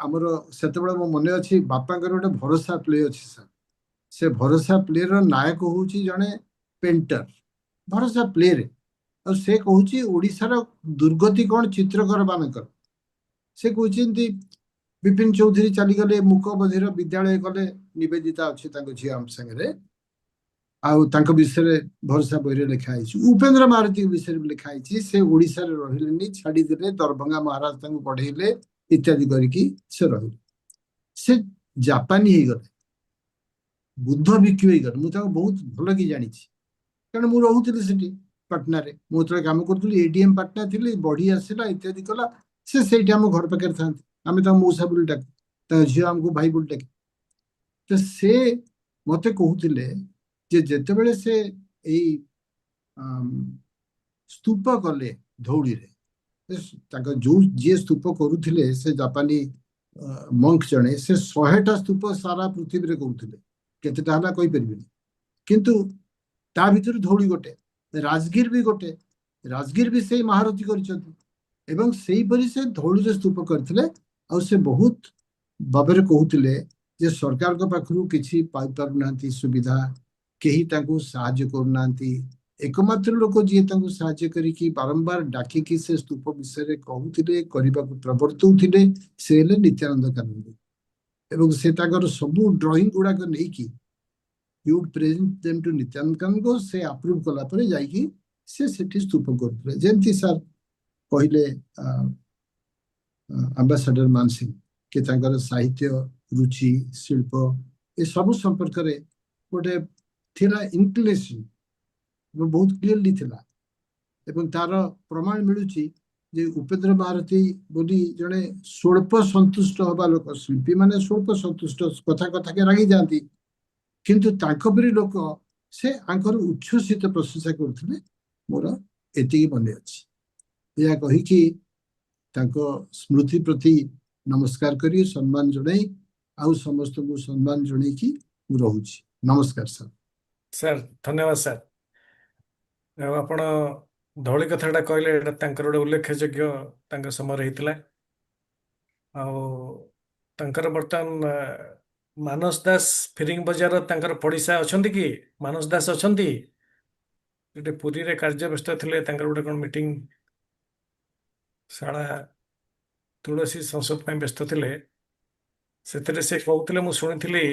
ଆମର ସେତେବେଳେ ମୋ ମନେ ଅଛି ବାପାଙ୍କର ଗୋଟେ ଭରସା ପ୍ଲେ ଅଛି ସାର୍। ସେ ଭରସା ପ୍ଲେର ନାୟକ ହଉଛି ଜଣେ ପେଣ୍ଟର, ଭରସା ପ୍ଲେରେ। ଆଉ ସେ କହୁଛି ଓଡିଶାର ଦୁର୍ଗତି କଣ ଚିତ୍ରକର ମାନଙ୍କର। ସେ କହୁଛନ୍ତି ବିପିନ ଚୌଧୁରୀ ଚାଲିଗଲେ, ମୁକ ବଧିର ବିଦ୍ୟାଳୟ ଗଲେ, ନିବେଦିତା ଅଛି ତାଙ୍କ ଝିଅ ଆମ ସାଙ୍ଗରେ, ଆଉ ତାଙ୍କ ବିଷୟରେ ଭରସା ବହିରେ ଲେଖା ହେଇଛି। ଉପେନ୍ଦ୍ର ମହାରଥୀ ବିଷୟରେ ବି ଲେଖା ହେଇଛି। ସେ ଓଡିଶାରେ ରହିଲେନି, ଛାଡିଦେଲେ, ଦରଭଙ୍ଗା ମହାରାଜ ତାଙ୍କୁ ପଢେଇଲେ ଇତ୍ୟାଦି କରିକି ସେ ରହିଲେ। ସେ ଜାପାନୀ ହେଇଗଲେ, ବୁଦ୍ଧ ଭିକ୍ଷୁ ହେଇଗଲେ। ମୁଁ ତାଙ୍କୁ ବହୁତ ଭଲ କି ଜାଣିଛି, କାରଣ ମୁଁ ରହୁଥିଲି ସେଠି ପାଟନାରେ। ମୁଁ ଯେତେବେଳେ କାମ କରୁଥିଲି ଏଡିଏମ ପାଟନା ଥିଲି, ବଢି ଆସିଲା ଇତ୍ୟାଦି କଲା, ସେ ସେଇଠି ଆମ ଘର ପାଖରେ ଥାନ୍ତି। ଆମେ ତାଙ୍କୁ ମଉସା ବୋଲି ଡାକୁ, ତାଙ୍କ ଝିଅ ଆମକୁ ଭାଇ ବୋଲି ଡାକେ। ତ ସେ ମତେ କହୁଥିଲେ ଯେ ଯେତେବେଳେ ସେ ଏଇ ସ୍ତୂପ କଲେ ଧଉଳିରେ, ତାଙ୍କ ଯୋଉ ଯିଏ ସ୍ତୂପ କରୁଥିଲେ ସେ ଜାପାନୀ ମଙ୍କ ଜଣେ, ସେ 100ଟା ସ୍ତୂପ ସାରା ପୃଥିବୀରେ କରୁଥିଲେ। କେତେଟା ହେଲା କହିପାରିବିନି, କିନ୍ତୁ ତା ଭିତରୁ ଧଉଳି ଗୋଟେ, ରାଜଗିର ବି ଗୋଟେ। ରାଜଗିର ବି ସେଇ ମହାରଥୀ କରିଛନ୍ତି। ଏବଂ ସେଇପରି ସେ ଧଉଳିରେ ସ୍ତୂପ କରିଥିଲେ ଆଉ ସେ ବହୁତ ଭାବରେ କହୁଥିଲେ ଯେ ସରକାରଙ୍କ ପାଖରୁ କିଛି ପାଇପାରୁନାହାନ୍ତି ସୁବିଧା, କେହି ତାଙ୍କୁ ସାହାଯ୍ୟ କରୁନାହାନ୍ତି। ଏକମାତ୍ର ଲୋକ ଯିଏ ତାଙ୍କୁ ସାହାଯ୍ୟ କରିକି ବାରମ୍ବାର ଡାକିକି ସେ ସ୍ତୂପ ବିଷୟରେ କହୁଥିଲେ, କରିବାକୁ ପ୍ରବର୍ତ୍ତଉଥିଲେ, ସେ ହେଲେ ନିତ୍ୟାନନ୍ଦ କାନୁନଗୋ। ଏବଂ ସେ ତାଙ୍କର ସବୁ ଡ୍ରଇଂ ଗୁଡାକ ନେଇକି you would present them to Nityanand Kanungo, ସେ ଆପ୍ରୁଭ୍ କଲା ପରେ ଯାଇକି ସେ ସେଠି ସ୍ତୂପ କରୁଥିଲେ। ଯେମିତି ସାର୍ କହିଲେ ଆମ୍ବାସାଡର ମାନସିଂ କି ତାଙ୍କର ସାହିତ୍ୟ ରୁଚି ଶିଳ୍ପ ଏସବୁ ସମ୍ପର୍କରେ ଗୋଟେ ଥିଲା ଇନକ୍ଲିନେସନ ବହୁତ କ୍ଲିୟରଲି ଥିଲା। ଏବଂ ତାର ପ୍ରମାଣ ମିଳୁଛି ଯେ ଉପେନ୍ଦ୍ର ମହାରଥୀ ବୋଲି ଜଣେ ସ୍ୱଳ୍ପ ସନ୍ତୁଷ୍ଟ ହବା ଲୋକ, ଶିଳ୍ପୀ ମାନେ ସ୍ୱଳ୍ପ ସନ୍ତୁଷ୍ଟ, କଥା କଥାକେ ରାଗି ଯାଆନ୍ତି, କିନ୍ତୁ ତାଙ୍କ ପରି ଲୋକ ସେ ଆଙ୍କର ଉଚ୍ଛ୍ୱସିତ ପ୍ରଶଂସା କରୁଥିଲେ। ମୋର ଏତିକି ମନେ ଅଛି। ଏହା କହିକି ତାଙ୍କ ସ୍ମୃତି ପ୍ରତି ନମସ୍କାର କରି ସମ୍ମାନ ଜଣାଇ ଆଉ ସମସ୍ତଙ୍କୁ ସମ୍ମାନ ଜଣେଇକି ମୁଁ ରହୁଛି। ନମସ୍କାର ସାର୍। ସାର୍ ଧନ୍ୟବାଦ ସାର୍। ଆଉ ଆପଣ ଧଉଳି କଥାଟା କହିଲେ, ଏଇଟା ତାଙ୍କର ଗୋଟେ ଉଲ୍ଲେଖଯୋଗ୍ୟ ତାଙ୍କ ସମୟରେ ହେଇଥିଲା। ଆଉ ତାଙ୍କର ବର୍ତ୍ତମାନ ମାନସ ଦାସ ଫିରିଙ୍ଗ ବଜାର ତାଙ୍କର ପଡ଼ିଶା ଅଛନ୍ତି କି? ମାନସ ଦାସ ଅଛନ୍ତି? ଗୋଟେ ପୁରୀରେ କାର୍ଯ୍ୟ ବ୍ୟସ୍ତ ଥିଲେ, ତାଙ୍କର ଗୋଟେ କ'ଣ ମିଟିଂ ଶାଳା ତୁଳସୀ ସଂସଦ ପାଇଁ ବ୍ୟସ୍ତ ଥିଲେ। ସେଥିରେ ସେ କହୁଥିଲେ, ମୁଁ ଶୁଣିଥିଲି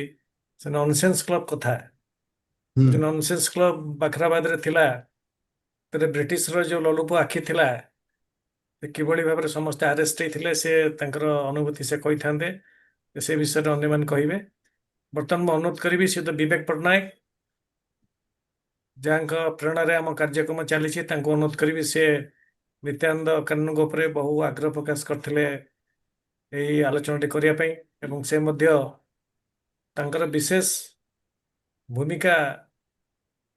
ସେ ନନସେନ୍ସ କ୍ଲବ କଥା। ହୁଁ। ନନସେନ୍ସ କ୍ଲବ ବାଖରାବାଦରେ ଥିଲା, ସେଥିରେ ବ୍ରିଟିଶର ଯେଉଁ ଲଲୁପ ଆଖି ଥିଲା, ସେ କିଭଳି ଭାବରେ ସମସ୍ତେ ଆରେଷ୍ଟ ହେଇଥିଲେ, ସେ ତାଙ୍କର ଅନୁଭୂତି ସେ କହିଥାନ୍ତେ। ସେ ବିଷୟରେ ଅନ୍ୟମାନେ କହିବେ। ବର୍ତ୍ତମାନ ମୁଁ ଅନୁରୋଧ କରିବି ଶ୍ରୀଯୁକ୍ତ ବିବେକ ପଟ୍ଟନାୟକ, ଯାହାଙ୍କ ପ୍ରେରଣାରେ ଆମ କାର୍ଯ୍ୟକ୍ରମ ଚାଲିଛି, ତାଙ୍କୁ ଅନୁରୋଧ କରିବି। ସେ ନିତ୍ୟାନନ୍ଦ କାନୁନଗୋ ଉପରେ ବହୁ ଆଗ୍ରହ ପ୍ରକାଶ କରିଥିଲେ ଏହି ଆଲୋଚନାଟି କରିବା ପାଇଁ, ଏବଂ ସେ ମଧ୍ୟ ତାଙ୍କର ବିଶେଷ ଭୂମିକା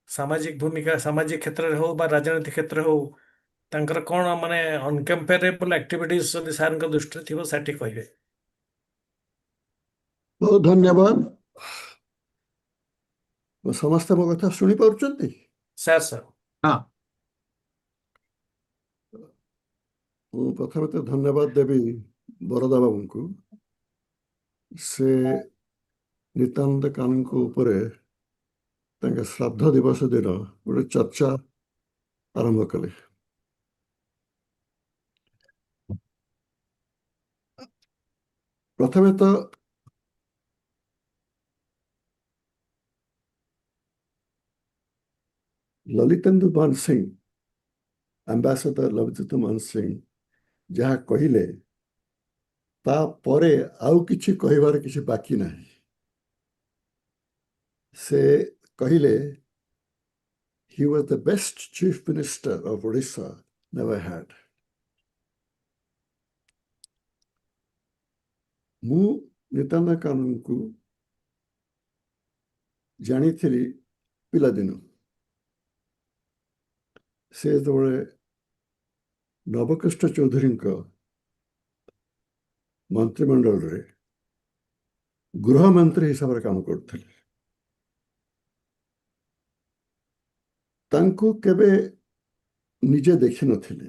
ସାମାଜିକ କ୍ଷେତ୍ରରେ ହଉ ବା ରାଜନୈତିକ କ୍ଷେତ୍ରରେ ହଉ, ତାଙ୍କର କ'ଣ ମାନେ ଅନକମ୍ପାରେବଲ ଆକ୍ଟିଭିଟିଜ ଯଦି ସାର୍ଙ୍କ ଦୃଷ୍ଟିରେ ଥିବ ସେଠି କହିବେ। ବହୁତ ଧନ୍ୟବାଦ। ସମସ୍ତେ ମୋ କଥା ଶୁଣିପାରୁଛନ୍ତି? ସାର୍ ସାର୍ ହଁ। ମୁଁ ପ୍ରଥମେ ତ ଧନ୍ୟବାଦ ଦେବି ବରଦା ବାବୁଙ୍କୁ। ସେ ନିତ୍ୟାନନ୍ଦ କାନୁନଙ୍କ ଉପରେ ତାଙ୍କ ଶ୍ରାଦ୍ଧ ଦିବସ ଦିନ ଗୋଟେ ଚର୍ଚ୍ଚା ଆରମ୍ଭ କଲେ। ପ୍ରଥମେ ତ ଲଲିତେନ୍ଦୁ ମାନସିଂ, ଆମ୍ବାସାଡର ଲଲିତେନ୍ଦୁ ମାନସିଂ ଯାହା କହିଲେ, ତାପରେ ଆଉ କିଛି କହିବାର କିଛି ବାକି ନାହିଁ। ସେ କହିଲେ he was the best chief minister of Odisha never had. ମୁଁ ନିତ୍ୟାନନ୍ଦ କାନୁନଙ୍କୁ ଜାଣିଥିଲି ପିଲାଦିନୁ। ସେ ଯେତେବେଳେ ନବକୃଷ୍ଣ ଚୌଧୁରୀଙ୍କ ମନ୍ତ୍ରିମଣ୍ଡଳରେ ଗୃହମନ୍ତ୍ରୀ ହିସାବରେ କାମ କରୁଥିଲେ। ତାଙ୍କୁ କେବେ ନିଜେ ଦେଖିନଥିଲି,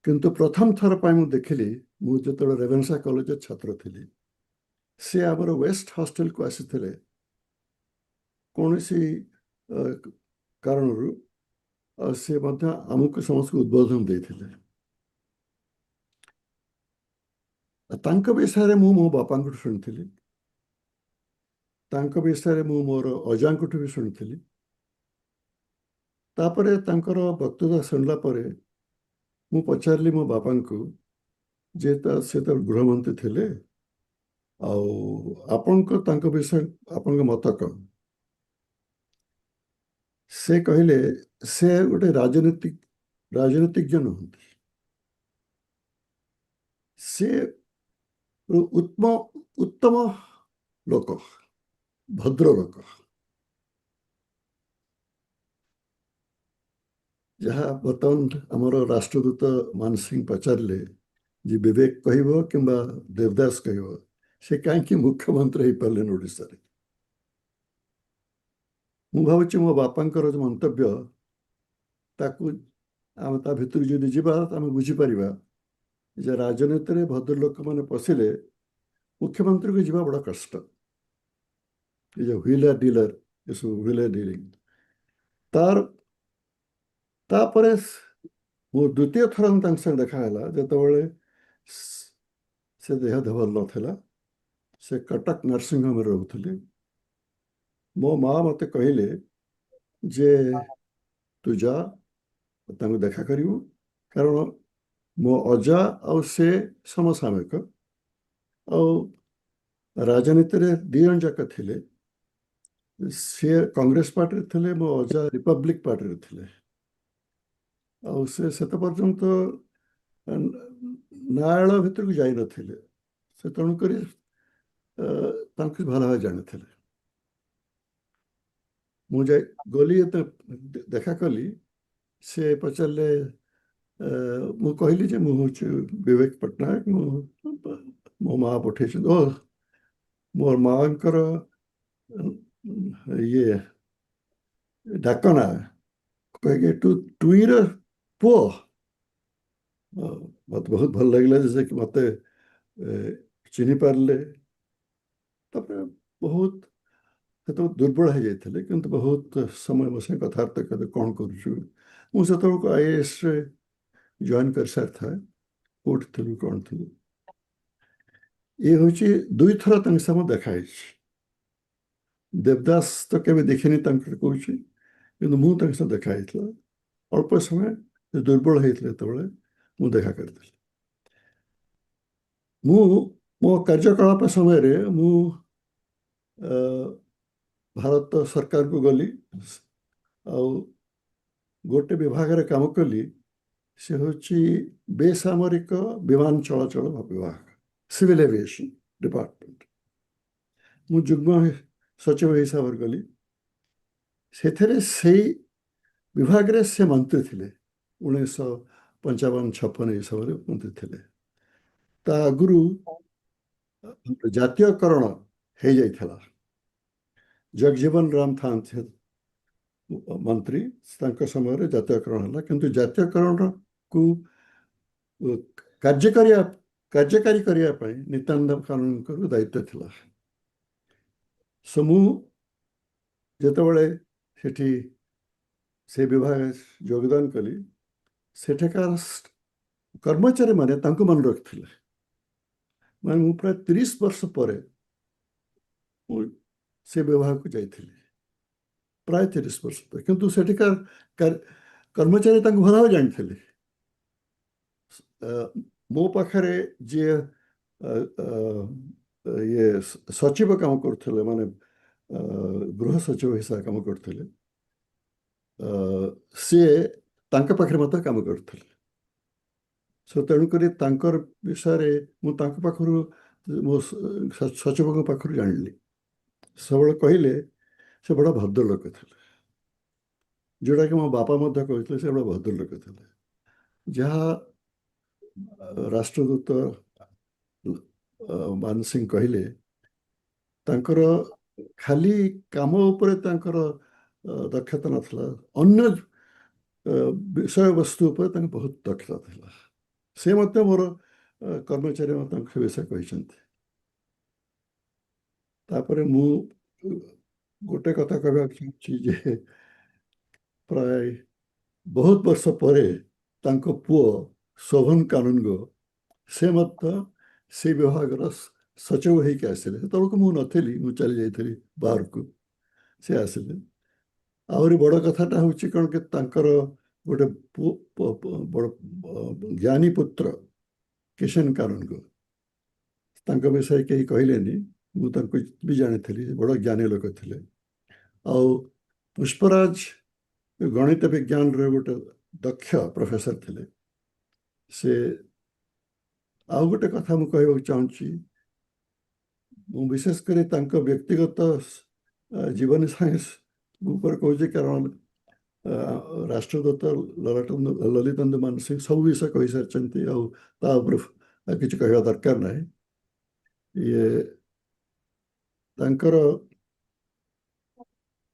କିନ୍ତୁ ପ୍ରଥମ ଥର ପାଇଁ ମୁଁ ଦେଖିଲି, ମୁଁ ଯେତେବେଳେ ରେଭେନ୍ସା କଲେଜରେ ଛାତ୍ର ଥିଲି। ସେ ଆମର ୱେଷ୍ଟ ହଷ୍ଟେଲକୁ ଆସିଥିଲେ କୌଣସି କାରଣରୁ, ସେ ମଧ୍ୟ ଆମକୁ ସମସ୍ତଙ୍କୁ ଉଦ୍ବୋଧନ ଦେଇଥିଲେ। ତାଙ୍କ ବିଷୟରେ ମୁଁ ମୋ ବାପାଙ୍କଠୁ ଶୁଣିଥିଲି, ତାଙ୍କ ବିଷୟରେ ମୁଁ ମୋର ଅଜାଙ୍କଠୁ ବି ଶୁଣିଥିଲି। ତାପରେ ତାଙ୍କର ବକ୍ତୃତା ଶୁଣିଲା ପରେ ମୁଁ ପଚାରିଲି ମୋ ବାପାଙ୍କୁ ଯେ ସେ ତ ଗୃହମନ୍ତ୍ରୀ ଥିଲେ, ଆଉ ଆପଣଙ୍କ ତାଙ୍କ ବିଷୟ ଆପଣଙ୍କ ମତ କ'ଣ? ସେ କହିଲେ ସେ ଗୋଟେ ରାଜନୀତିଜ୍ଞ ନୁହନ୍ତି, ସେ ଉତ୍ତମ ଲୋକ, ଭଦ୍ର ଲୋକ। ଯାହା ବର୍ତ୍ତମାନ ଆମର ରାଷ୍ଟ୍ରଦୂତ ମାନସିଂ ପଚାରିଲେ ଯେ ବିବେକ କହିବ କିମ୍ବା ଦେବଦାସ କହିବ, ସେ କାହିଁକି ମୁଖ୍ୟମନ୍ତ୍ରୀ ହେଇପାରିଲେନି ଓଡ଼ିଶାରେ? ମୁଁ ଭାବୁଛି ମୋ ବାପାଙ୍କର ମନ୍ତବ୍ୟ ତାକୁ ଆମେ ତା ଭିତରୁ ଯଦି ଯିବା ଆମେ ବୁଝିପାରିବା ଯେ ରାଜନୀତିରେ ଭଦ୍ରଲୋକମାନେ ପଶିଲେ ମୁଖ୍ୟମନ୍ତ୍ରୀକୁ ଯିବା ବଡ଼ କଷ୍ଟ। ଏ ଯେଉଁ ହ୍ୱିଲର ଡିଲର ଏସବୁ ହ୍ୱିଲର ଡିଲିଂ ତାପରେ ମୋ ଦ୍ୱିତୀୟ ଥର ତାଙ୍କ ସାଙ୍ଗେ ଦେଖା ହେଲା ଯେତେବେଳେ ସେ ଦେହ ଭଲ ନଥିଲା। ସେ କଟକ ନର୍ସିଂହୋମରେ ରହୁଥିଲେ। ମୋ ମା ମୋତେ କହିଲେ ଯେ ତୁ ଯା ତାଙ୍କୁ ଦେଖା କରିବୁ, କାରଣ ମୋ ଅଜା ଆଉ ସେ ସମସାମୟିକ, ଆଉ ରାଜନୀତିରେ ଦି ଜଣ ଯାକ ଥିଲେ। ସିଏ କଂଗ୍ରେସ ପାର୍ଟିରେ ଥିଲେ, ମୋ ଅଜା ରିପବ୍ଲିକ ପାର୍ଟିରେ ଥିଲେ। ଆଉ ସେ ସେତେ ପର୍ଯ୍ୟନ୍ତ ନ୍ୟାୟାଳୟ ଭିତରକୁ ଯାଇନଥିଲେ। ସେ ତେଣୁକରି ତାଙ୍କୁ ଭଲ ଭାବେ ଜାଣିଥିଲେ। ମୁଁ ଗଲି ଦେଖା କଲି। ସେ ପଚାରିଲେ, ମୁଁ କହିଲି ଯେ ମୁଁ ହେଉଛି ବିବେକ ପଟ୍ଟନାୟକ, ମୋ ମା ପଠେଇଛନ୍ତି। ଓ ମୋ ମାଙ୍କର ଇଏ ଡାକ ନାଁ କହିକି ଟୁଇର ପୁଅ। ମୋତେ ବହୁତ ଭଲ ଲାଗିଲା ଯେ ସେ ମୋତେ ଚିହ୍ନି ପାରିଲେ। ତାପରେ ବହୁତ ସେତେବେଳେ ଦୁର୍ବଳ ହେଇଯାଇଥିଲେ, କିନ୍ତୁ ବହୁତ ସମୟ ମୋ ସାଙ୍ଗେ କଥାବାର୍ତ୍ତା କଲେ, କ'ଣ କରୁଛୁ। ମୁଁ ସେତେବେଳକୁ IASରେ ଜଏନ୍ କରିସାରିଥାଏ। କୋଉଠି ଥିଲୁ, କ'ଣ ଥିଲୁ। ଇଏ ହେଉଛି ଦୁଇଥର ତାଙ୍କ ସାଙ୍ଗେ ଦେଖା ହେଇଛି। ଦେବଦାସ ତ କେବେ ଦେଖିନି ତାଙ୍କର କହୁଛି, କିନ୍ତୁ ମୁଁ ତାଙ୍କ ସହ ଦେଖା ହେଇଥିଲା। ଅଳ୍ପ ସମୟ ଦୁର୍ବଳ ହେଇଥିଲେ ଯେତେବେଳେ ମୁଁ ଦେଖା କରିଥିଲି। ମୁଁ ମୋ କାର୍ଯ୍ୟକଳାପ ସମୟରେ ମୁଁ ଭାରତ ସରକାରକୁ ଗଲି, ଆଉ ଗୋଟେ ବିଭାଗରେ କାମ କଲି। ସେ ହେଉଛି ବେସାମରିକ ବିମାନ ଚଳାଚଳ ବିଭାଗ, ସିଭିଲ ଏଭିଏସନ ଡିପାର୍ଟମେଣ୍ଟ। ମୁଁ ଯୁଗ୍ମ ସଚିବ ହିସାବରେ ଗଲି। ସେଥିରେ ସେଇ ବିଭାଗରେ ସେ ମନ୍ତ୍ରୀ ଥିଲେ। 1955-56 ଏ ସମୟରେ ମନ୍ତ୍ରୀ ଥିଲେ। ତା ଆଗରୁ ଜାତୀୟକରଣ ହେଇଯାଇଥିଲା। ଜଗଜୀବନ ରାମ ଥାନ୍ତି ମନ୍ତ୍ରୀ, ତାଙ୍କ ସମୟରେ ଜାତୀୟକରଣ ହେଲା। କିନ୍ତୁ ଜାତୀୟକରଣକୁ କାର୍ଯ୍ୟକାରୀ କରିବା ପାଇଁ ନିତ୍ୟାନନ୍ଦ କାନୁନଙ୍କର ଦାୟିତ୍ୱ ଥିଲା। ମୁଁ ଯେତେବେଳେ ସେଠି ସେ ବିଭାଗ ଯୋଗଦାନ କଲି, ସେଠାକାର କର୍ମଚାରୀମାନେ ତାଙ୍କୁ ମନେ ରଖିଥିଲେ। ମାନେ ମୁଁ ପ୍ରାୟ 30 ବର୍ଷ ପରେ ମୁଁ ସେ ବିଭାଗକୁ ଯାଇଥିଲି, ପ୍ରାୟ 30 ବର୍ଷ ପରେ। କିନ୍ତୁ ସେଠିକାର କର୍ମଚାରୀ ତାଙ୍କୁ ଭଲ ଭାବେ ଜାଣିଥିଲେ। ମୋ ପାଖରେ ଯିଏ ଇଏ ସଚିବ କାମ କରୁଥିଲେ, ମାନେ ଗୃହ ସଚିବ ହିସାବରେ କାମ କରୁଥିଲେ, ସିଏ ତାଙ୍କ ପାଖରେ ମଧ୍ୟ କାମ କରୁଥିଲେ। ତେଣୁକରି ତାଙ୍କର ବିଷୟରେ ମୁଁ ତାଙ୍କ ପାଖରୁ, ମୋ ସଚିବଙ୍କ ପାଖରୁ ଜାଣିଲି। ସବୁବେଳେ କହିଲେ ସେ ବଡ଼ ଭଦ୍ରଲୋକ ଥିଲେ, ଯେଉଁଟାକି ମୋ ବାପା ମଧ୍ୟ କହିଥିଲେ ସେ ବଡ଼ ଭଦ୍ରଲୋକ ଥିଲେ। ଯାହା ରାଷ୍ଟ୍ରଦୂତ ମାନ ସିଂ କହିଲେ, ତାଙ୍କର ଖାଲି କାମ ଉପରେ ତାଙ୍କର ଦକ୍ଷତା ନଥିଲା, ଅନ୍ୟ ବିଷୟବସ୍ତୁ ଉପରେ ତାଙ୍କ ବହୁତ ଦକ୍ଷତା ଥିଲା। ସେ ମଧ୍ୟ ମୋର କର୍ମଚାରୀ ତାଙ୍କ ବିଷୟ କହିଛନ୍ତି। ତାପରେ ମୁଁ ଗୋଟେ କଥା କହିବାକୁ ଚାହୁଁଛି ଯେ ପ୍ରାୟ ବହୁତ ବର୍ଷ ପରେ ତାଙ୍କ ପୁଅ ଶୋଭନ କାନୁନଗୋ, ସେ ମଧ୍ୟ ସେ ବିଭାଗର ସଚିବ ହେଇକି ଆସିଲେ। ସେତେବେଳକୁ ମୁଁ ନଥିଲି, ମୁଁ ଚାଲି ଯାଇଥିଲି ବାହାରକୁ। ସେ ଆସିଲେ। ଆହୁରି ବଡ଼ କଥାଟା ହେଉଛି କ'ଣ କି ତାଙ୍କର ଗୋଟେ ବଡ଼ ଜ୍ଞାନୀ ପୁତ୍ର କିଶନ କାନୁନଗୋ, ତାଙ୍କ ବିଷୟରେ କେହି କହିଲେନି। ମୁଁ ତାଙ୍କୁ ବି ଜାଣିଥିଲି, ବଡ଼ ଜ୍ଞାନୀ ଲୋକ ଥିଲେ। ଆଉ ପୁଷ୍ପରାଜ ଗଣିତ ବିଜ୍ଞାନରେ ଗୋଟେ ଦକ୍ଷ ପ୍ରଫେସର ଥିଲେ। ସେ ଆଉ ଗୋଟେ କଥା ମୁଁ କହିବାକୁ ଚାହୁଁଛି, ମୁଁ ବିଶେଷ କରି ତାଙ୍କ ବ୍ୟକ୍ତିଗତ ଜୀବନୀ ସାଇନ୍ସ ଉପରେ କହୁଛି, କାରଣ ରାଷ୍ଟ୍ରଦୂତ ଲଲିତେନ୍ଦୁ ମାନ ସିଂ ସବୁ ବିଷୟ କହିସାରିଛନ୍ତି, ଆଉ ତା ଉପରେ କିଛି କହିବା ଦରକାର ନାହିଁ। ଇଏ ତାଙ୍କର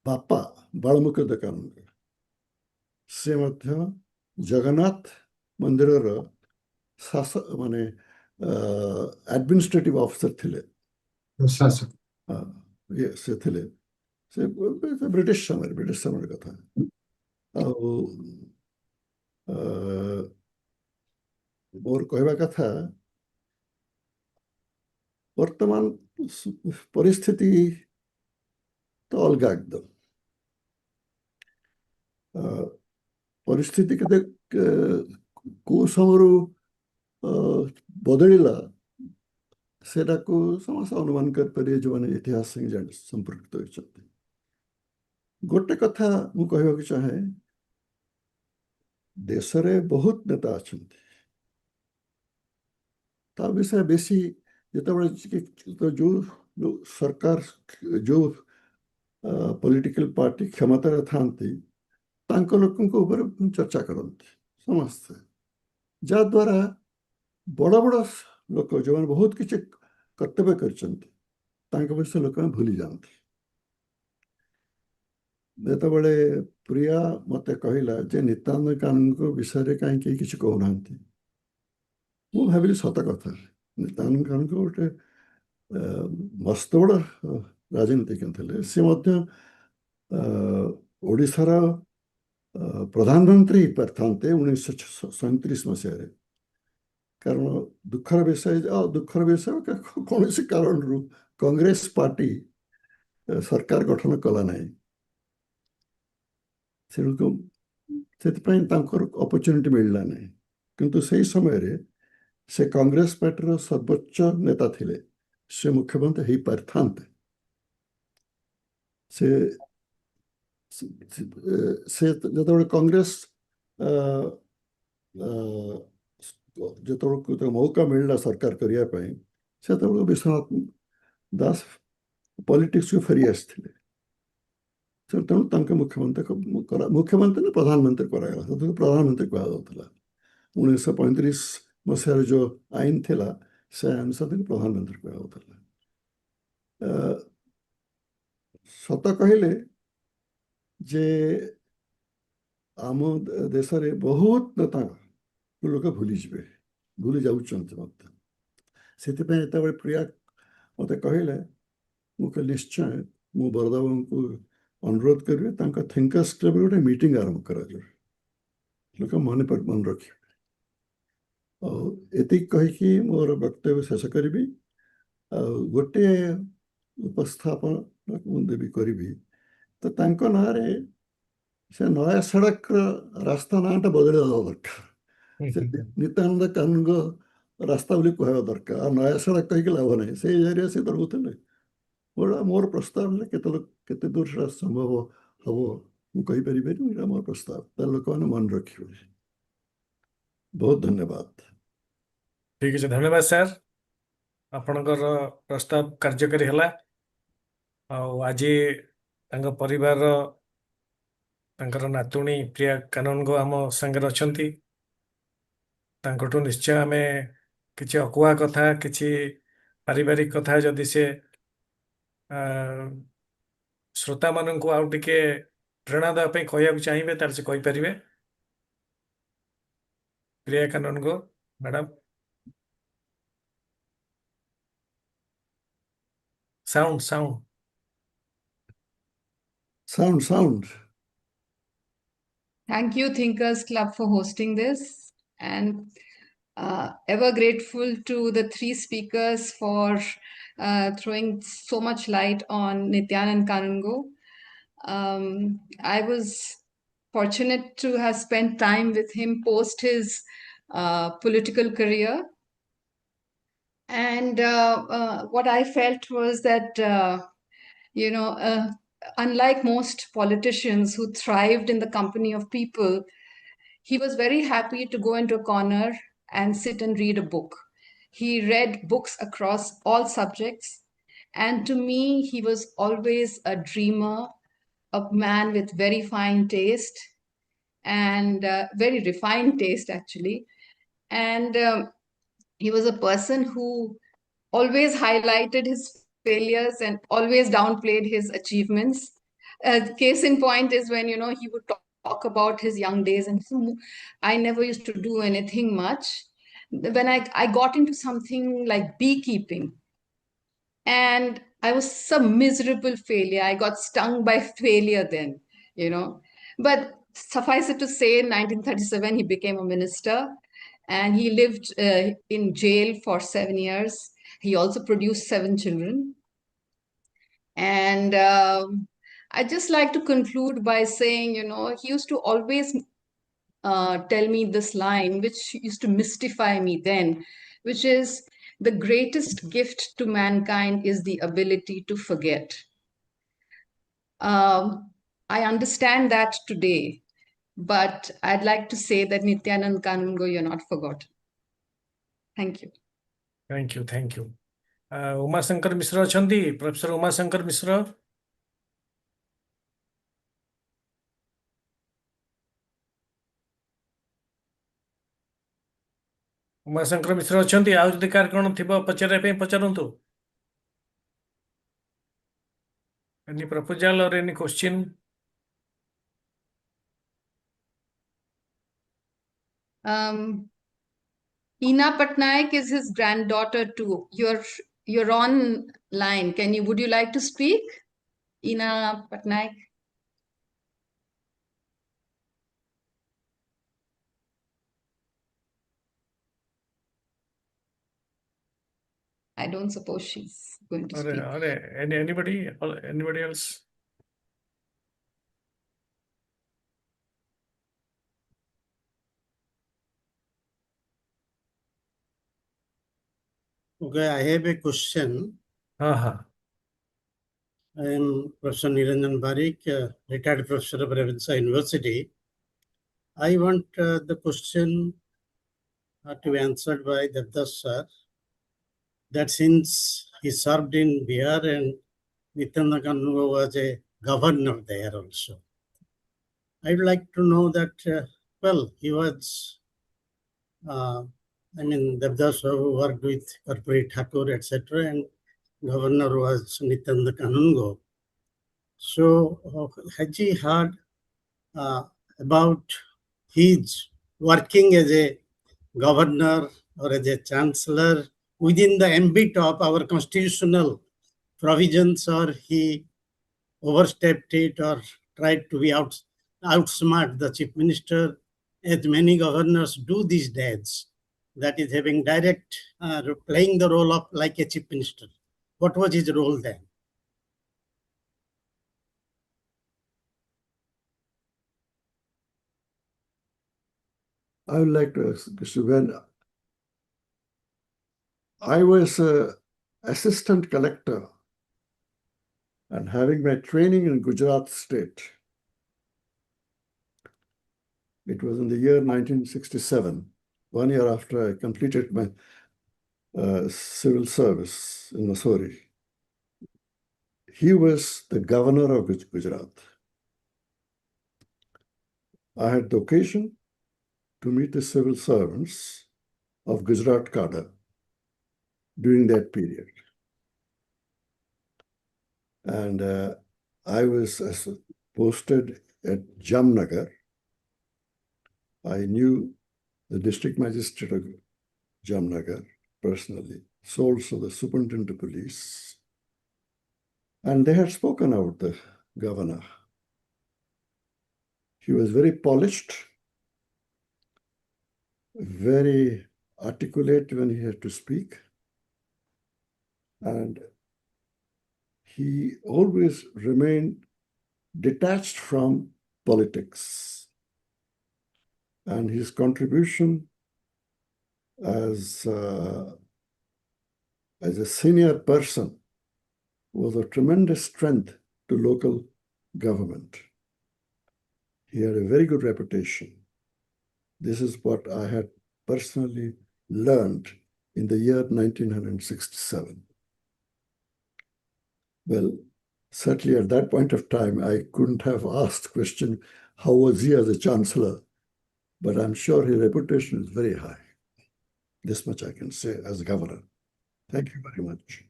ବାପା ବାଳମୁକୁନ୍ଦ କାନୁନଗୋ, ସେ ମଧ୍ୟ ଜଗନ୍ନାଥ ମନ୍ଦିରର ମାନେ ଆଡମିନିଷ୍ଟ୍ରେଟିଭ ଅଫିସର ଥିଲେ। ଶାସକ ସେ ଥିଲେ ସେ ବ୍ରିଟିଶ ସମୟରେ କଥା। ଆଉ ମୋର କହିବା କଥା ବର୍ତ୍ତମାନ ପରିସ୍ଥିତି ତ ଅଲଗା ଏକଦମ। ପରିସ୍ଥିତି କେତେ କୋଉ ସମୟରୁ ବଦଳିଲା ସେଟାକୁ ସମସ୍ତେ ଅନୁମାନ କରିପାରିବେ ଯେଉଁମାନେ ଇତିହାସ ସାଙ୍ଗେ ସମ୍ପର୍କିତ ହୋଇଛନ୍ତି। ଗୋଟେ କଥା ମୁଁ କହିବାକୁ ଚାହେଁ, ଦେଶରେ ବହୁତ ନେତା ଅଛନ୍ତି, ତା ବିଷୟରେ ବେଶୀ ଯେତେବେଳେ ଯୋଉ ସରକାର ଯୋଉ ପଲିଟିକାଲ ପାର୍ଟି କ୍ଷମତାରେ ଥାନ୍ତି ତାଙ୍କ ଲୋକଙ୍କ ଉପରେ ଚର୍ଚ୍ଚା କରନ୍ତି ସମସ୍ତେ, ଯାହାଦ୍ୱାରା ବଡ଼ ବଡ଼ ଲୋକ ଯେଉଁମାନେ ବହୁତ କିଛି କର୍ତ୍ତବ୍ୟ କରିଛନ୍ତି ତାଙ୍କ ବିଷୟରେ ଲୋକମାନେ ଭୁଲି ଯାଆନ୍ତି। ଯେତେବେଳେ ପ୍ରିୟା ମୋତେ କହିଲା ଯେ ନିତ୍ୟାନନ୍ଦ କାନୁନଗୋ ବିଷୟରେ କାହିଁକି କେହି କିଛି କହୁନାହାନ୍ତି, ମୁଁ ଭାବିଲି ସତ କଥା। ନିତ୍ୟାନନ୍ଦ କାନୁନଗୋ ଗୋଟେ ମସ୍ତ ବଡ଼ ରାଜନୀତିଜ୍ଞ ଥିଲେ। ସେ ମଧ୍ୟ ଓଡ଼ିଶାର ପ୍ରଧାନମନ୍ତ୍ରୀ ହେଇପାରିଥାନ୍ତେ 1937 ମସିହାରେ। କାରଣ ଦୁଃଖର ବିଷୟ କୌଣସି କାରଣରୁ କଂଗ୍ରେସ ପାର୍ଟି ସରକାର ଗଠନ କଲା ନାହିଁ। ସେଥିପାଇଁ ତାଙ୍କର ଅପରଚ୍ୟୁନିଟି ମିଳିଲା ନାହିଁ। କିନ୍ତୁ ସେଇ ସମୟରେ ସେ କଂଗ୍ରେସ ପାର୍ଟିର ସର୍ବୋଚ୍ଚ ନେତା ଥିଲେ, ସେ ମୁଖ୍ୟମନ୍ତ୍ରୀ ହେଇପାରିଥାନ୍ତେ। ସେ ଯେତେବେଳେ କଂଗ୍ରେସ ଯେତେବେଳେ ମୌକା ମିଳିଲା ସରକାର କରିବା ପାଇଁ, ସେତେବେଳେ ବିଶ୍ୱନାଥ ଦାସ ପଲିଟିକ୍ସକୁ ଫେରି ଆସିଥିଲେ। ତେଣୁ ତାଙ୍କ ମୁଖ୍ୟମନ୍ତ୍ରୀ ନା ପ୍ରଧାନମନ୍ତ୍ରୀ କରାଗଲା, ସେତେବେଳେ ପ୍ରଧାନମନ୍ତ୍ରୀ କୁହାଯାଉଥିଲା। 1935 ମସିହାରେ ଯେଉଁ ଆଇନ ଥିଲା ସେ ଅନୁସାରେ ପ୍ରଧାନମନ୍ତ୍ରୀ କୁହାଯାଉଥିଲା। ସତ କହିଲେ ଯେ ଆମ ଦେଶରେ ବହୁତ ନେତା ଲୋକ ଭୁଲି ଯାଉଛନ୍ତି ମଧ୍ୟ। ସେଥିପାଇଁ ଯେତେବେଳେ ପ୍ରିୟା ମୋତେ କହିଲେ, ମୁଁ କହିଲି ନିଶ୍ଚୟ ମୁଁ ବରଦାବାବୁଙ୍କୁ ଅନୁରୋଧ କରିବି ତାଙ୍କ ଥିଙ୍କର୍ସ କ୍ଲବରେ ଗୋଟେ ମିଟିଂ ଆରମ୍ଭ କରାଯିବ, ଲୋକ ମନେ ରଖିବେ। ଆଉ ଏତିକି କହିକି ମୋର ବକ୍ତବ୍ୟ ଶେଷ କରିବି। ଆଉ ଗୋଟିଏ ଉପସ୍ଥାପନ ମୁଁ କରିବି, ତ ତାଙ୍କ ନାଁରେ ସେ ନୟା ସଡ଼କର ରାସ୍ତା ନାଁଟା ବଦଳିବା ଦରକାର। ସେ ନିତ୍ୟାନନ୍ଦ କାନୁନଗୋ ରାସ୍ତା ବୋଲି କହିବା ଦରକାର। ଆଉ ନୟା ସଡ଼କ କହିକି ଲାଭ ନାହିଁ, ସେଇ ଏରିଆ ସେ ରହୁଥିଲେ। ମୋର ପ୍ରସ୍ତାବ ହେଲେ କେତେ ଦୂର ସେଟା ସମ୍ଭବ ହବ ମୁଁ କହିପାରିବିନି, ଏଇଟା ମୋର ପ୍ରସ୍ତାବ, ତାହେଲେ ଲୋକମାନେ ମନେ ରଖିବେ। ବହୁତ ଧନ୍ୟବାଦ। ଠିକ ଅଛି, ଧନ୍ୟବାଦ ସାର୍। ଆପଣଙ୍କର ପ୍ରସ୍ତାବ କାର୍ଯ୍ୟକାରୀ ହେଲା। ଆଉ ଆଜି ତାଙ୍କ ପରିବାରର ତାଙ୍କର ନାତୁଣୀ ପ୍ରିୟା କାନୁନଗୋ ଆମ ସାଙ୍ଗରେ ଅଛନ୍ତି। ତାଙ୍କଠୁ ନିଶ୍ଚୟ ଆମେ କିଛି ଅକୁହା କଥା, କିଛି ପାରିବାରିକ କଥା ଯଦି ସେ ଶ୍ରୋତାମାନଙ୍କୁ ଆଉ ଟିକେ ପ୍ରେରଣା ଦେବା ପାଇଁ କହିବାକୁ ଚାହିଁବେ ତାହେଲେ ସେ କହିପାରିବେ। Priya Kanungo madam. Sound. Thank you, Thinkers Club, for hosting this. And ever grateful to the three speakers for throwing so much light on Nityanand Kanungo. I was fortunate to have spent time with him post his political career. And what I felt was that, unlike most politicians who thrived in the company of people, he was very happy to go into a corner and sit and read a book. He read books across all subjects. And to me, he was always a dreamer, a man with very fine taste and very refined taste, actually. And he was a person who always highlighted his failures and always downplayed his achievements. Case in point is when, he would talk talk about his young days, and I never used to do anything much. When I got into something like beekeeping, and I was some miserable failure. I got stung by failure then, you know. But suffice it to say, in 1937, he became a minister, and he lived in jail for 7 years. He also produced 7 children. And I just like to conclude by saying, he used to always tell me this line, which used to mystify me then, which is, the greatest gift to mankind is the ability to forget. I understand that today, but I'd like to say that Nityanand, Kanungo, you're not forgotten. Thank you. Thank you, thank you. Umashankar Mishra अछंती, professor Umashankar Mishra. Umashankar Mishra अछंती, आउ जदि car कोन थिबो पचारे पे पचारंतु. Any proposal or any question? Ina Patnaik is his granddaughter too. You're on line. Would you like to speak? Ina Patnaik. I don't suppose she's going to speak. Anybody else? Okay, I have a question. Uh-huh. I am Professor Nityanand Barik, retired professor of Ravenshaw University. I want the question to be answered by Devdas sir, that since he served in Bihar and Nityanand Kanungo was a governor there also, I would like to know that, he was, Devdas who worked with Corporate Thakur, etc., and governor was Nityanand Kanungo. So, has he heard about his working as a governor or as a chancellor within the ambit of our constitutional provisions, or he overstepped it or tried to be outsmart the chief minister, as many governors do these days, that is having direct, playing the role of like a chief minister? What was his role then? I would like to ask, so when I was an assistant collector and having my training in Gujarat state, it was in the year 1967, 1 year after I completed my civil service in Missouri. He was the governor of Gujarat. I had the occasion to meet the civil servants of Gujarat cadre during that period. And I was posted at Jamnagar. I knew the district magistrate of Jamnagar personally, so also the superintendent of police. And they had spoken about the governor. He was very polished, very articulate when he had to speak. And he always remained detached from politics. And his contribution as a senior person was a tremendous strength to local government. He had a very good reputation. This is what I had personally learned in the year 1967. Well, certainly at that point of time, I couldn't have asked the question, how was he as a chancellor? But I'm sure his reputation is very high. This much I can say as governor. Thank you very much.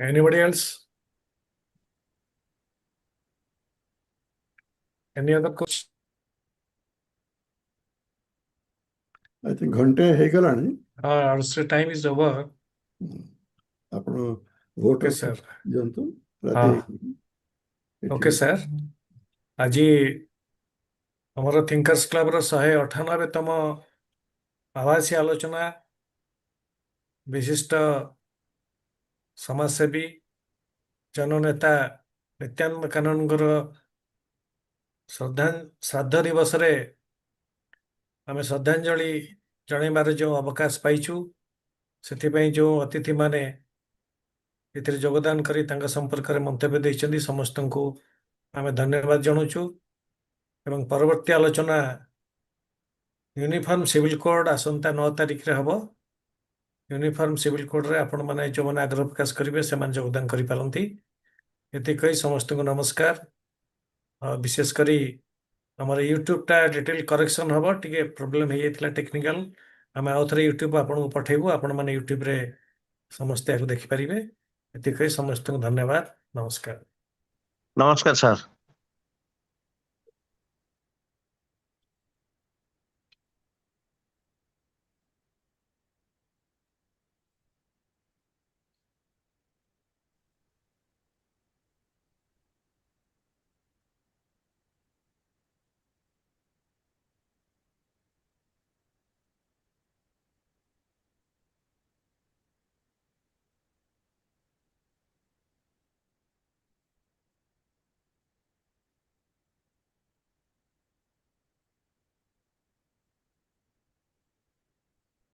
Anybody else? Any other question? I think ଘଣ୍ଟେ ହେଇଗଲାଣି Our time is over. ଆପଣ vote Okay, sir. ଦିଅନ୍ତୁ ହଁ। ରାତି ହେଇଗଲାଣି। Okay, sir. ଆଜି ଆମର thinkers କ୍ଲବର 198ତମ ଆଭାସୀ ଆଲୋଚନା ବିଶିଷ୍ଟ ସମାଜସେବୀ ଜନନେତା ନିତ୍ୟାନନ୍ଦ କାନନଙ୍କର ଶ୍ରାଦ୍ଧ ଦିବସରେ ଆମେ ଶ୍ରଦ୍ଧାଞ୍ଜଳି ଜଣାଇବାର ଯେଉଁ ଅବକାଶ ପାଇଛୁ ସେଥିପାଇଁ ଯେଉଁ ଅତିଥିମାନେ ଏଥିରେ ଯୋଗଦାନ କରି ତାଙ୍କ ସମ୍ପର୍କରେ ମନ୍ତବ୍ୟ ଦେଇଛନ୍ତି ସମସ୍ତଙ୍କୁ ଆମେ ଧନ୍ୟବାଦ ଜଣାଉଛୁ ଏବଂ ପରବର୍ତ୍ତୀ ଆଲୋଚନା ୟୁନିଫର୍ମ ସିଭିଲ କୋଡ୍ ଆସନ୍ତା 9 ତାରିଖରେ ହେବ। ୟୁନିଫର୍ମ ସିଭିଲ କୋଡ୍ରେ ଆପଣମାନେ ଯେଉଁମାନେ ଆଗ୍ରହ ପ୍ରକାଶ କରିବେ ସେମାନେ ଯୋଗଦାନ କରିପାରନ୍ତି। ଏତିକି କହି ସମସ୍ତଙ୍କୁ ନମସ୍କାର। ବିଶେଷ କରି ଆମର ୟୁଟ୍ୟୁବଟା ଡିଟେଲ କରେକ୍ସନ୍ ହେବ, ଟିକେ ପ୍ରୋବ୍ଲେମ୍ ହେଇଯାଇଥିଲା ଟେକ୍ନିକାଲ। ଆମେ ଆଉ ଥରେ ୟୁଟ୍ୟୁବ ଆପଣଙ୍କୁ ପଠାଇବୁ, ଆପଣମାନେ ୟୁଟ୍ୟୁବରେ ସମସ୍ତେ ଏହାକୁ ଦେଖିପାରିବେ। ଏତିକି କହି ସମସ୍ତଙ୍କୁ ଧନ୍ୟବାଦ, ନମସ୍କାର। ନମସ୍କାର ସାର୍।